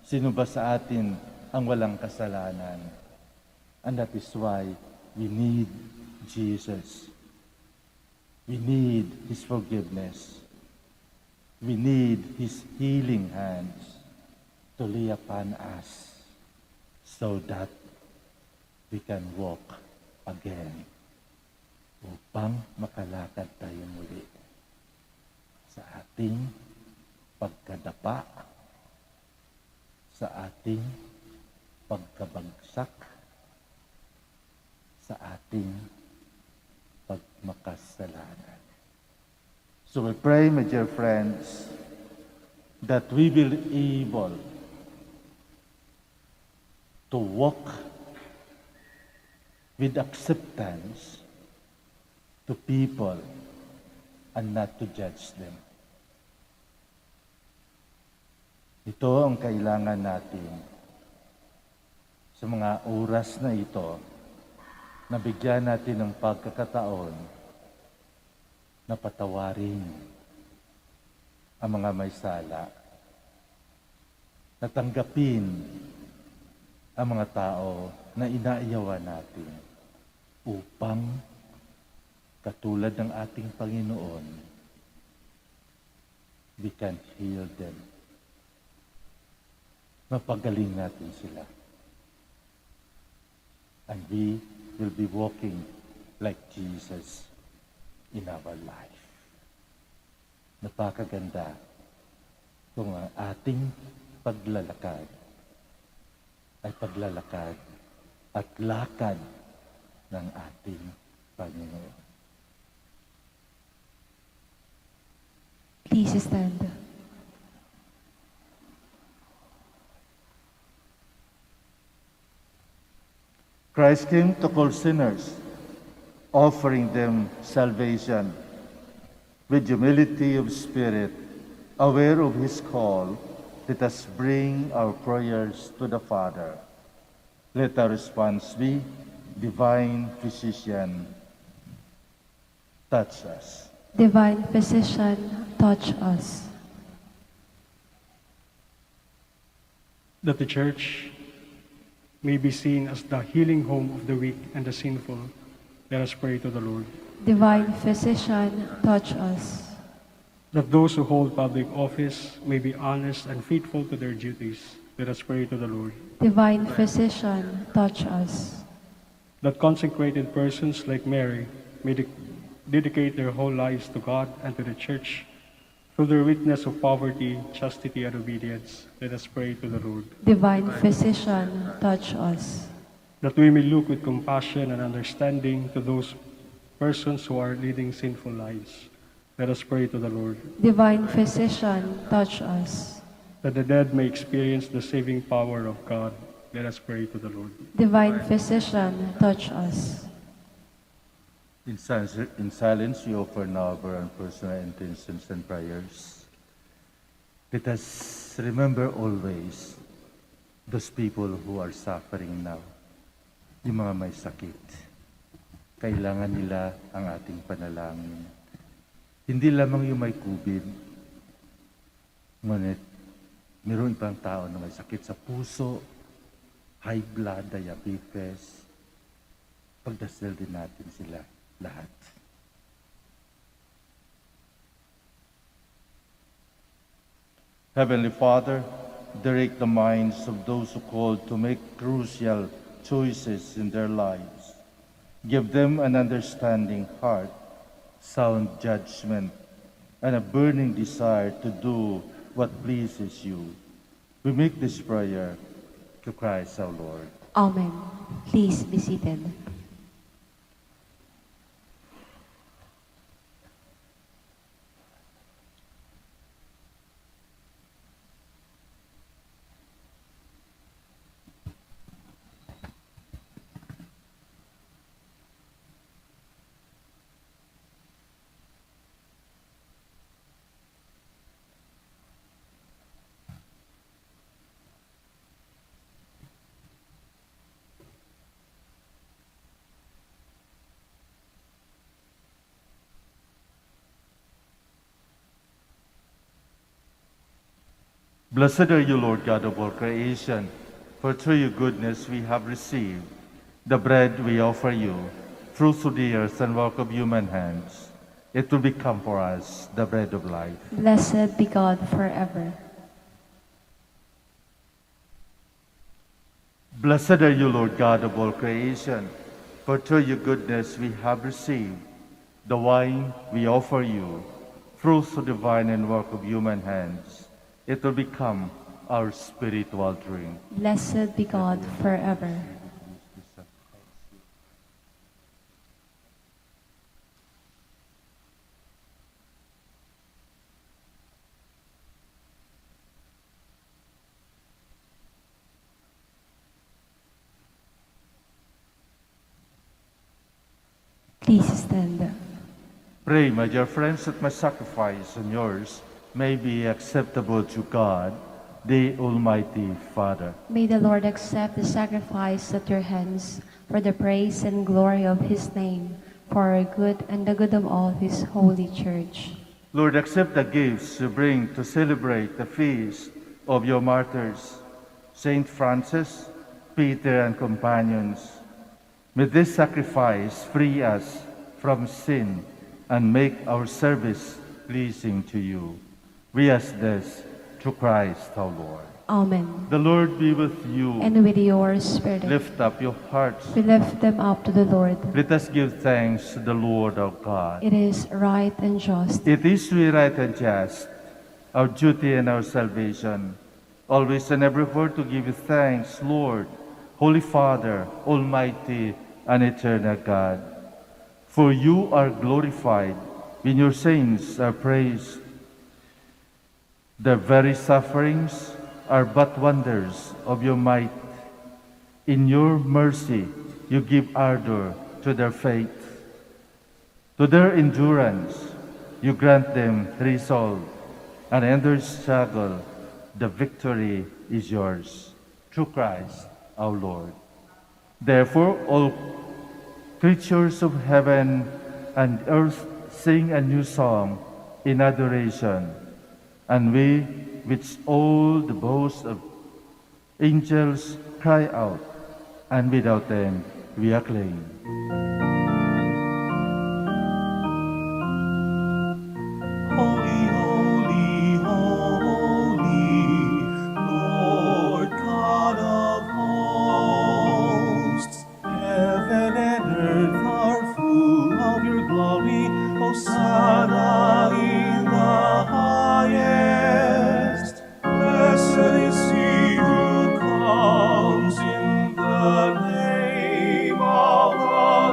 Sino ba sa atin ang walang kasalanan? And that is why we need Jesus. We need His forgiveness. We need His healing hands to lay upon us so that we can walk again upang makalakad tayo muli sa ating pagkadapa, sa ating pagkabagsak, sa ating pagmakasalanan. So we pray, my dear friends, that we will be able to walk with acceptance to people and not to judge them. Ito ang kailangan natin sa mga oras na ito, na bigyan natin ng pagkakataon na patawarin ang mga may sala, na tanggapin ang mga tao na inaayawan natin upang katulad ng ating Panginoon, we can heal them. Mapagaling natin sila. And we will be walking like Jesus in our life. Napakaganda kung ang ating paglalakad ay paglalakad at lakad ng ating Panginoon. Please stand. Christ came to call sinners, offering them salvation. With humility of spirit, aware of His call, let us bring our prayers to the Father. Let our response be, Divine Physician, touch us. Divine Physician, touch us. That the Church may be seen as the healing home of the weak and the sinful, let us pray to the Lord. Divine Physician, touch us. That those who hold public office may be honest and faithful to their duties, let us pray to the Lord. Divine Physician, touch us. That consecrated persons like Mary may dedicate their whole lives to God and to the Church through their witness of poverty, chastity, and obedience. Let us pray to the Lord. Divine Physician, touch us. That we may look with compassion and understanding to those persons who are leading sinful lives. Let us pray to the Lord. Divine Physician, touch us. That the dead may experience the saving power of God. Let us pray to the Lord. Divine Physician, touch us. In silence, we offer now our own personal intentions and prayers. Let us remember always those people who are suffering now, yung mga may sakit. Kailangan nila ang ating panalangin. Hindi lamang yung may COVID, ngunit mayroong ibang tao na may sakit sa puso, high blood, diabetes. Pagdasal din natin sila lahat. Heavenly Father, direct the minds of those who called to make crucial choices in their lives. Give them an understanding heart, sound judgment, and a burning desire to do what pleases you. We make this prayer to Christ our Lord. Amen. Please be seated. Blessed are you, Lord God of all creation, for through your goodness we have received the bread we offer you, fruit of the earth and work of human hands. It will become for us the bread of life. Blessed be God forever. Blessed are you, Lord God of all creation, for through your goodness we have received the wine we offer you, fruit of the vine and work of human hands. It will become our spiritual drink. Blessed be God forever. Please stand. Pray, my dear friends, that my sacrifice and yours may be acceptable to God, the Almighty Father. May the Lord accept the sacrifice at your hands for the praise and glory of his name, for our good and the good of all his holy church. Lord, accept the gifts you bring to celebrate the feast of your martyrs, Saint Francis, Peter, and companions. May this sacrifice free us from sin and make our service pleasing to you. We ask this through Christ our Lord. Amen. The Lord be with you. And with your spirit, Lift up your hearts. we lift them up to the Lord. Let us give thanks to the Lord our God. It is right and just, It is we right and just, our duty and our salvation, always and everywhere to give you thanks, Lord, Holy Father, Almighty and eternal God. For you are glorified when your saints are praised. Their very sufferings are but wonders of your might. In your mercy, you give ardor to their faith. To their endurance, you grant them resolve, and in their struggle, the victory is yours. Through Christ our Lord. Therefore, all creatures of heaven and earth sing a new song in adoration, and we, with all the boast of angels, cry out, and without them we acclaim. Holy, holy, holy, Lord God of hosts. Heaven and earth are full of your glory. Hosanna in the highest. Blessed is he who comes in the name of the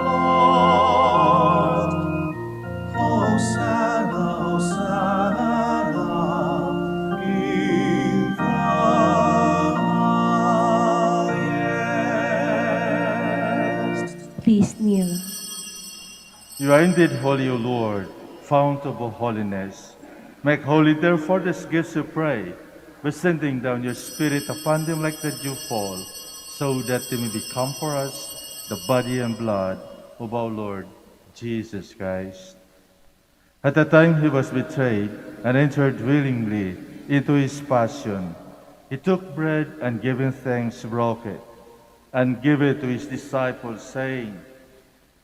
Lord. Hosanna, Hosanna in the highest. please kneel. You are indeed holy, O Lord, fount of all holiness. Make holy, therefore, these gifts, we pray, by sending down your Spirit upon them like the dew fall, so that they may become for us the body and blood of our Lord Jesus Christ. At the time he was betrayed and entered willingly into his passion, he took bread and giving thanks, broke it, and gave it to his disciples, saying,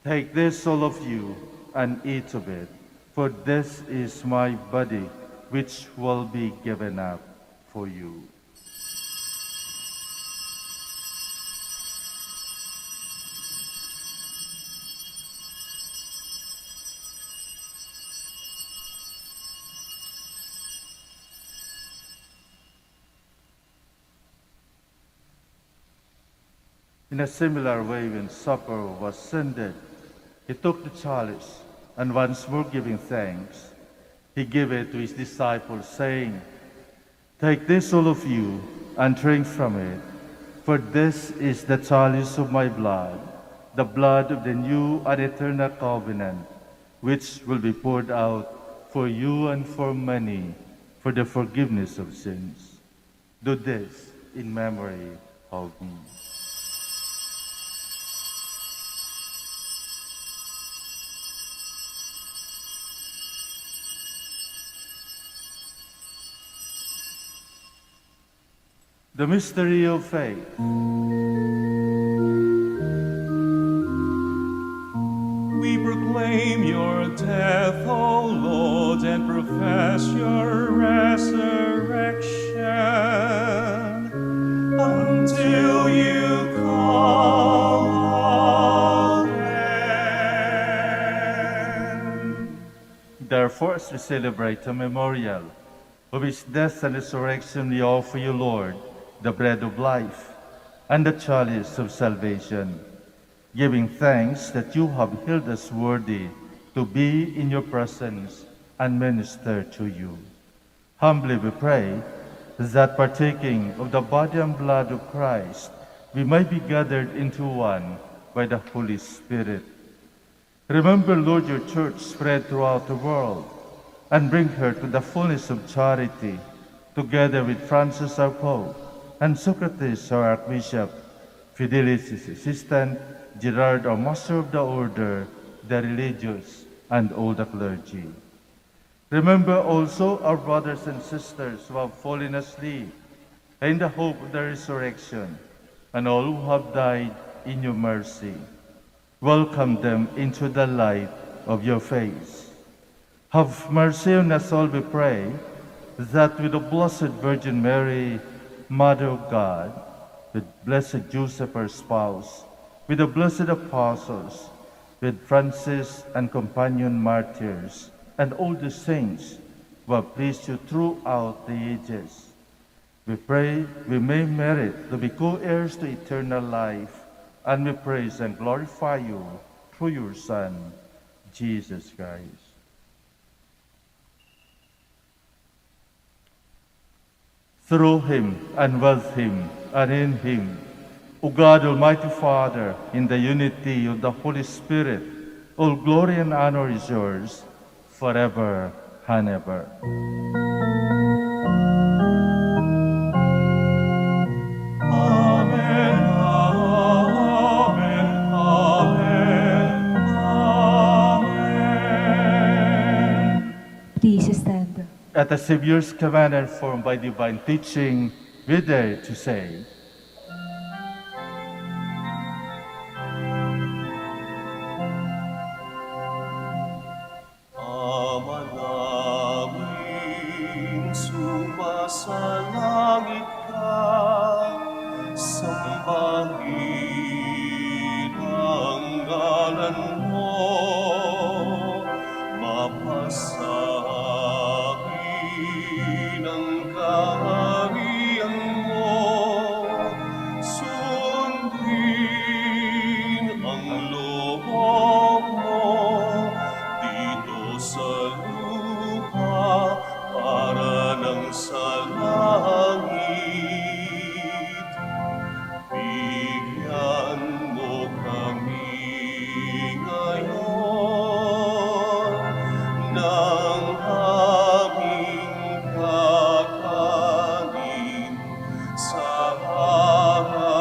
"Take this, all of you, and eat of it, for this is my body, which will be given up for you." In a similar way, when supper was ended, he took the chalice, and once more giving thanks, he gave it to his disciples, saying, "Take this, all of you, and drink from it, for this is the chalice of my blood, the blood of the new and eternal covenant, which will be poured out for you and for many for the forgiveness of sins. Do this in memory of me." The mystery of faith. We proclaim your death, O Lord, and profess your resurrection until you come again. Therefore, as we celebrate the memorial of his death and resurrection, we offer you, Lord, the bread of life and the chalice of salvation, giving thanks that you have held us worthy to be in your presence and minister to you. Humbly we pray that partaking of the body and blood of Christ, we might be gathered into one by the Holy Spirit. Remember, Lord, your church spread throughout the world, and bring her to the fullness of charity, together with Francis our Pope, and Socrates our Archbishop, Fidelis his assistant, Gerard our Master of the Order, the religious, and all the clergy. Remember also our brothers and sisters who have fallen asleep in the hope of the resurrection, and all who have died in your mercy. Welcome them into the light of your face. Have mercy on us all, we pray, that with the Blessed Virgin Mary, Mother of God, with Blessed Joseph, her spouse, with the blessed apostles, with Francis and companion martyrs, and all the saints who have pleased you throughout the ages, we pray we may merit to be co-heirs to eternal life, and we praise and glorify you through your Son, Jesus Christ. Through him, and with him, and in him, O God, Almighty Father, in the unity of the Holy Spirit, all glory and honor is yours, forever and ever. Amen, amen, amen, amen. Please stand. At the Savior's command and formed by divine teaching, we dare to say, Ama namin, sumasalangit ka, sambahin ang ngalan mo, mapasahin ang kaharian mo, sundin ang loob mo dito sa lupa para nang sa langit. Bigyan mo kami ngayon ng aming kakanin sa araw-araw.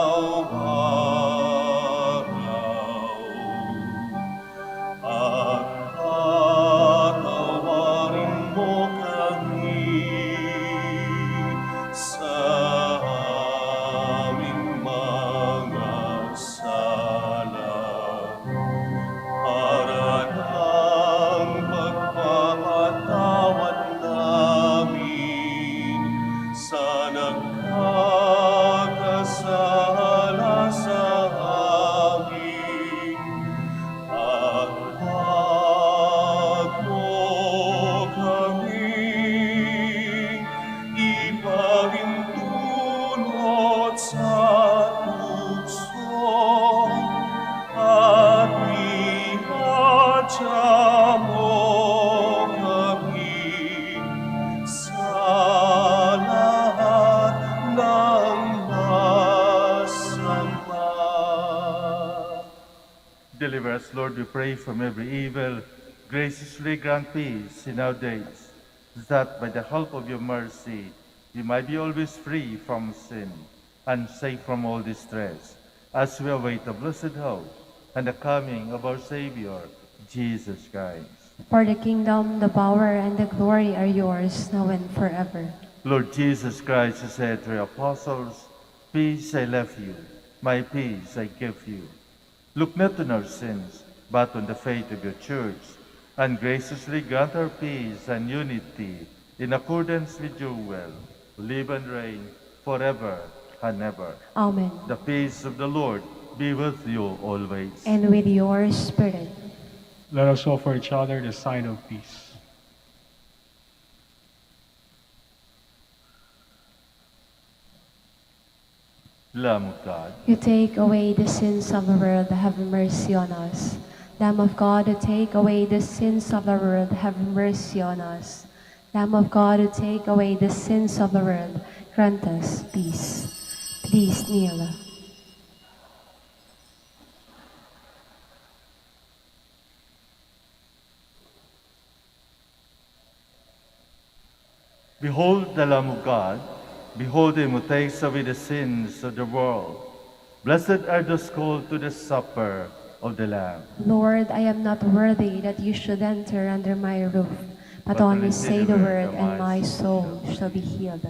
At patawarin mo kami sa aming mga sala, para ng pagpapatawad namin sa nagkakasala sa amin. At wag mo kaming ipahintulot sa tukso, at ihadya mo kami sa lahat ng masama. deliver us, Lord, we pray, from every evil. Graciously grant peace in our days, that by the help of your mercy, we might be always free from sin and safe from all distress, as we await the blessed hope and the coming of our Savior, Jesus Christ. For the kingdom, the power, and the glory are yours, now and forever. Lord Jesus Christ, you said to your apostles, peace I left you, my peace I give you. Look not on our sins, but on the faith of your church, and graciously grant our peace and unity in accordance with your will, who live and reign forever and ever. Amen. The peace of the Lord be with you always. And with your spirit. Let us offer each other the sign of peace. Lamb of God, You take away the sins of the world, have mercy on us. Lamb of God, you take away the sins of the world, have mercy on us. Lamb of God, you take away the sins of the world, grant us peace. Please kneel. Behold the Lamb of God. Behold him who takes away the sins of the world. Blessed are those called to the supper of the Lamb. Lord, I am not worthy that you should enter under my roof, but only say the word, and my soul shall be healed.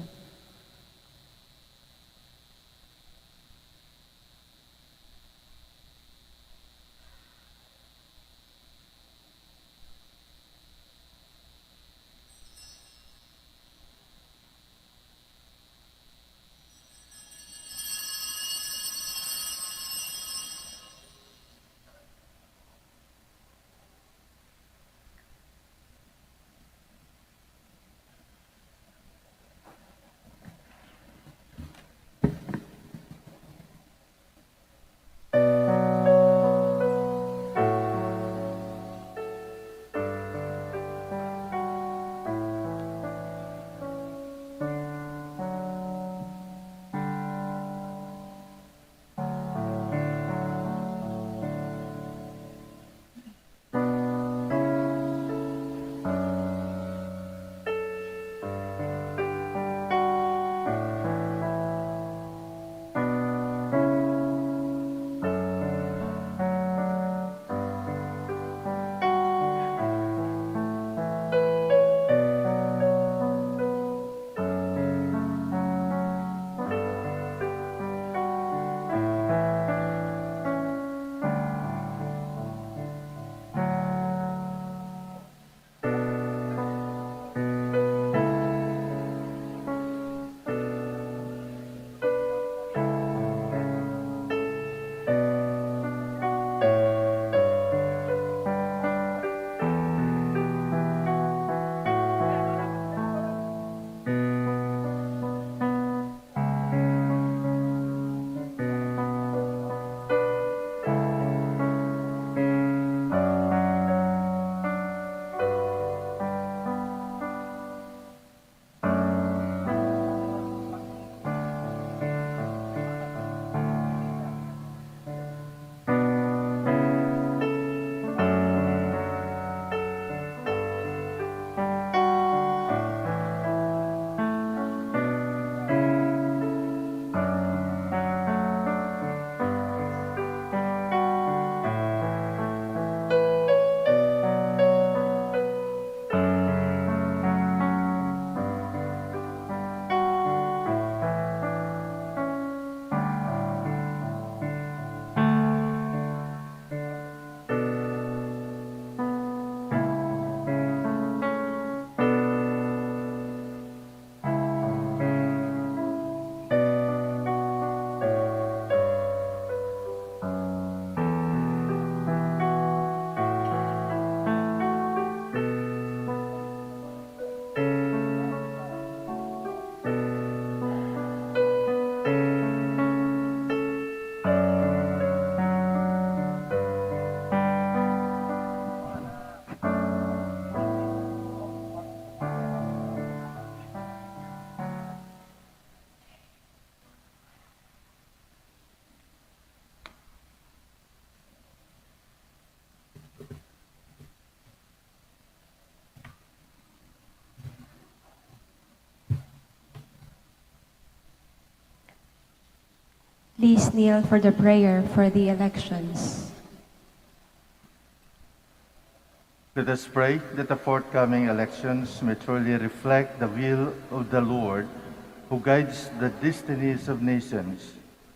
Please kneel for the prayer for the elections. Let us pray that the forthcoming elections may truly reflect the will of the Lord, who guides the destinies of nations.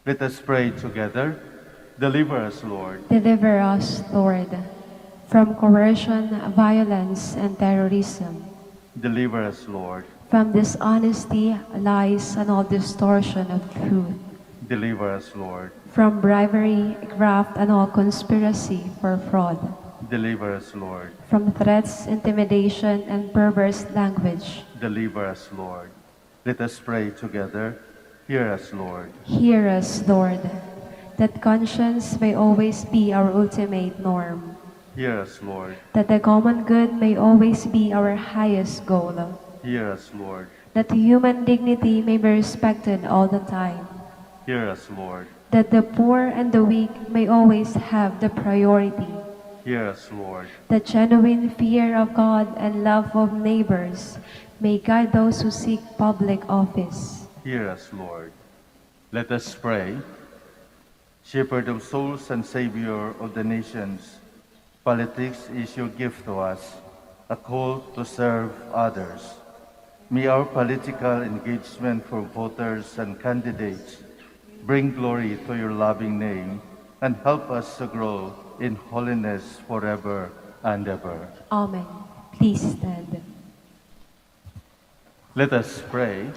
Let us pray together. Deliver us, Lord. Deliver us, Lord, from coercion, violence, and terrorism, Deliver us, Lord. from dishonesty, lies, and all distortion of truth, Deliver us, Lord. from bribery, graft, and all conspiracy for fraud, Deliver us, Lord. from threats, intimidation, and perverse language. Deliver us, Lord. Let us pray together. Hear us, Lord. Hear us, Lord, that conscience may always be our ultimate norm, Hear us, Lord. that the common good may always be our highest goal, Hear us, Lord. that human dignity may be respected all the time, Hear us, Lord. that the poor and the weak may always have the priority, Hear us, Lord. The genuine fear of God and love of neighbors may guide those who seek public office. Hear us, Lord. Let us pray. Shepherd of souls and Savior of the nations, politics is your gift to us, a call to serve others. May our political engagement for voters and candidates bring glory to your loving name and help us to grow in holiness forever and ever. Amen. Please stand. Let us pray.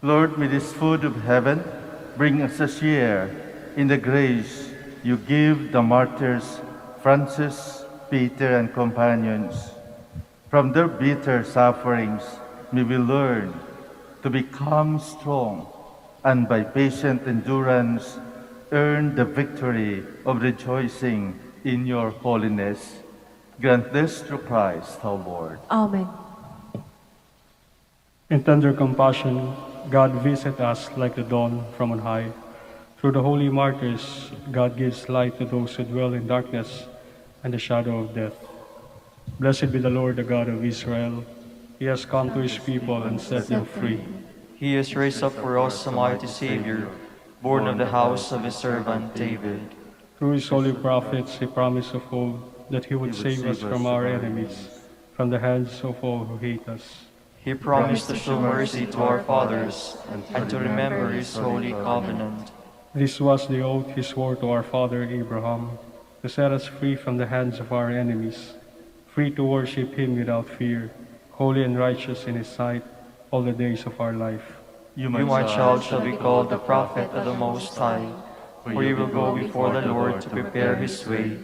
Lord, may this food of heaven bring us a share in the grace you give the martyrs Francis, Peter, and companions. From their bitter sufferings, may we learn to become strong and by patient endurance earn the victory of rejoicing in your holiness. Grant this through Christ our Lord. Amen. In tender compassion, God visit us like the dawn from on high. Through the holy martyrs, God gives light to those who dwell in darkness and the shadow of death. Blessed be the Lord, the God of Israel. He has come to his people and set them free. He has raised up for us a mighty Savior, born of the house of his servant David. Through his holy prophets, he promised of old that he would save us from our enemies, from the hands of all who hate us. He promised to show mercy to our fathers and to remember his holy covenant. This was the oath he swore to our father Abraham, to set us free from the hands of our enemies, free to worship him without fear, holy and righteous in his sight all the days of our life. You, my child, shall be called the prophet of the Most High, for you will go before the Lord to prepare his way,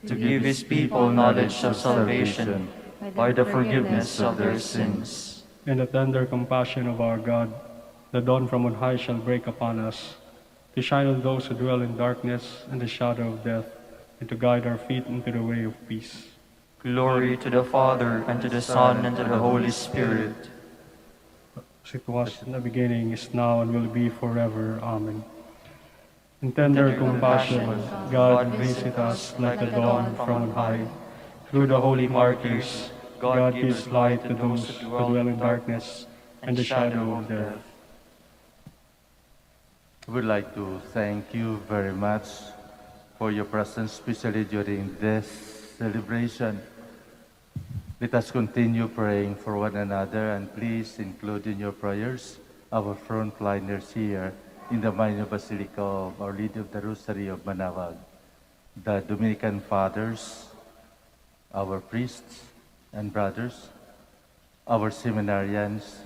to give his people knowledge of salvation by the forgiveness of their sins. In the tender compassion of our God, the dawn from on high shall break upon us, to shine on those who dwell in darkness and the shadow of death, and to guide our feet into the way of peace. Glory to the Father, and to the Son, and to the Holy Spirit. As it was in the beginning, is now, and will be forever. Amen. In tender compassion, God visit us like the dawn from on high. Through the holy martyrs, God gives light to those who dwell in darkness and the shadow of death. We'd like to thank you very much for your presence, especially during this celebration. Let us continue praying for one another, and please include in your prayers our frontliners here in the minor basilica of Our Lady of the Rosary of Manaoag, the Dominican fathers, our priests and brothers, our seminarians,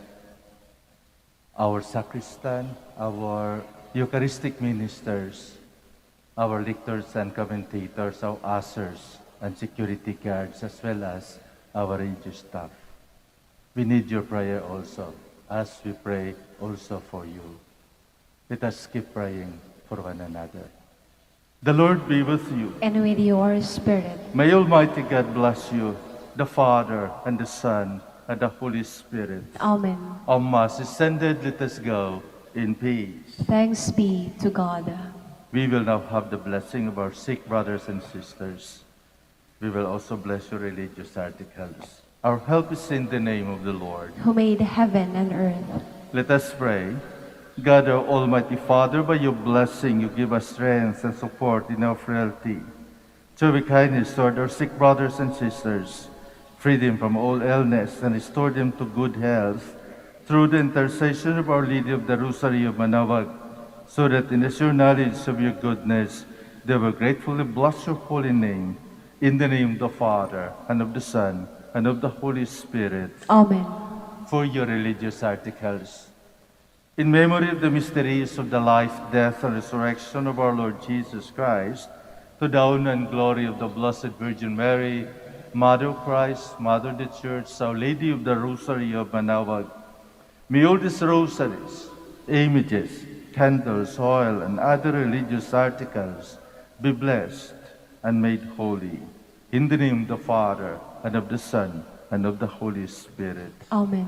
our sacristan, our Eucharistic ministers, our lectors and commentators, our ushers and security guards, as well as our radio staff. We need your prayer also, as we pray also for you. Let us keep praying for one another. The Lord be with you. And with your spirit. May Almighty God bless you, the Father, and the Son, and the Holy Spirit. Amen. Our Mass is ended. Let us go in peace. Thanks be to God. We will now have the blessing of our sick brothers and sisters. We will also bless your religious articles. Our help is in the name of the Lord, who made heaven and earth. Let us pray. God, our Almighty Father, by your blessing, you give us strength and support in our frailty. Show with kindness toward our sick brothers and sisters, free them from all illness, and restore them to good health, through the intercession of Our Lady of the Rosary of Manaoag, so that in the sure knowledge of your goodness, they will gratefully bless your holy name, in the name of the Father, and of the Son, and of the Holy Spirit. Amen. For your religious articles. In memory of the mysteries of the life, death, and resurrection of our Lord Jesus Christ, to the honor and glory of the Blessed Virgin Mary, Mother of Christ, Mother of the Church, Our Lady of the Rosary of Manaoag, may all these rosaries, images, candles, oil, and other religious articles be blessed and made holy. In the name of the Father, and of the Son, and of the Holy Spirit. Amen.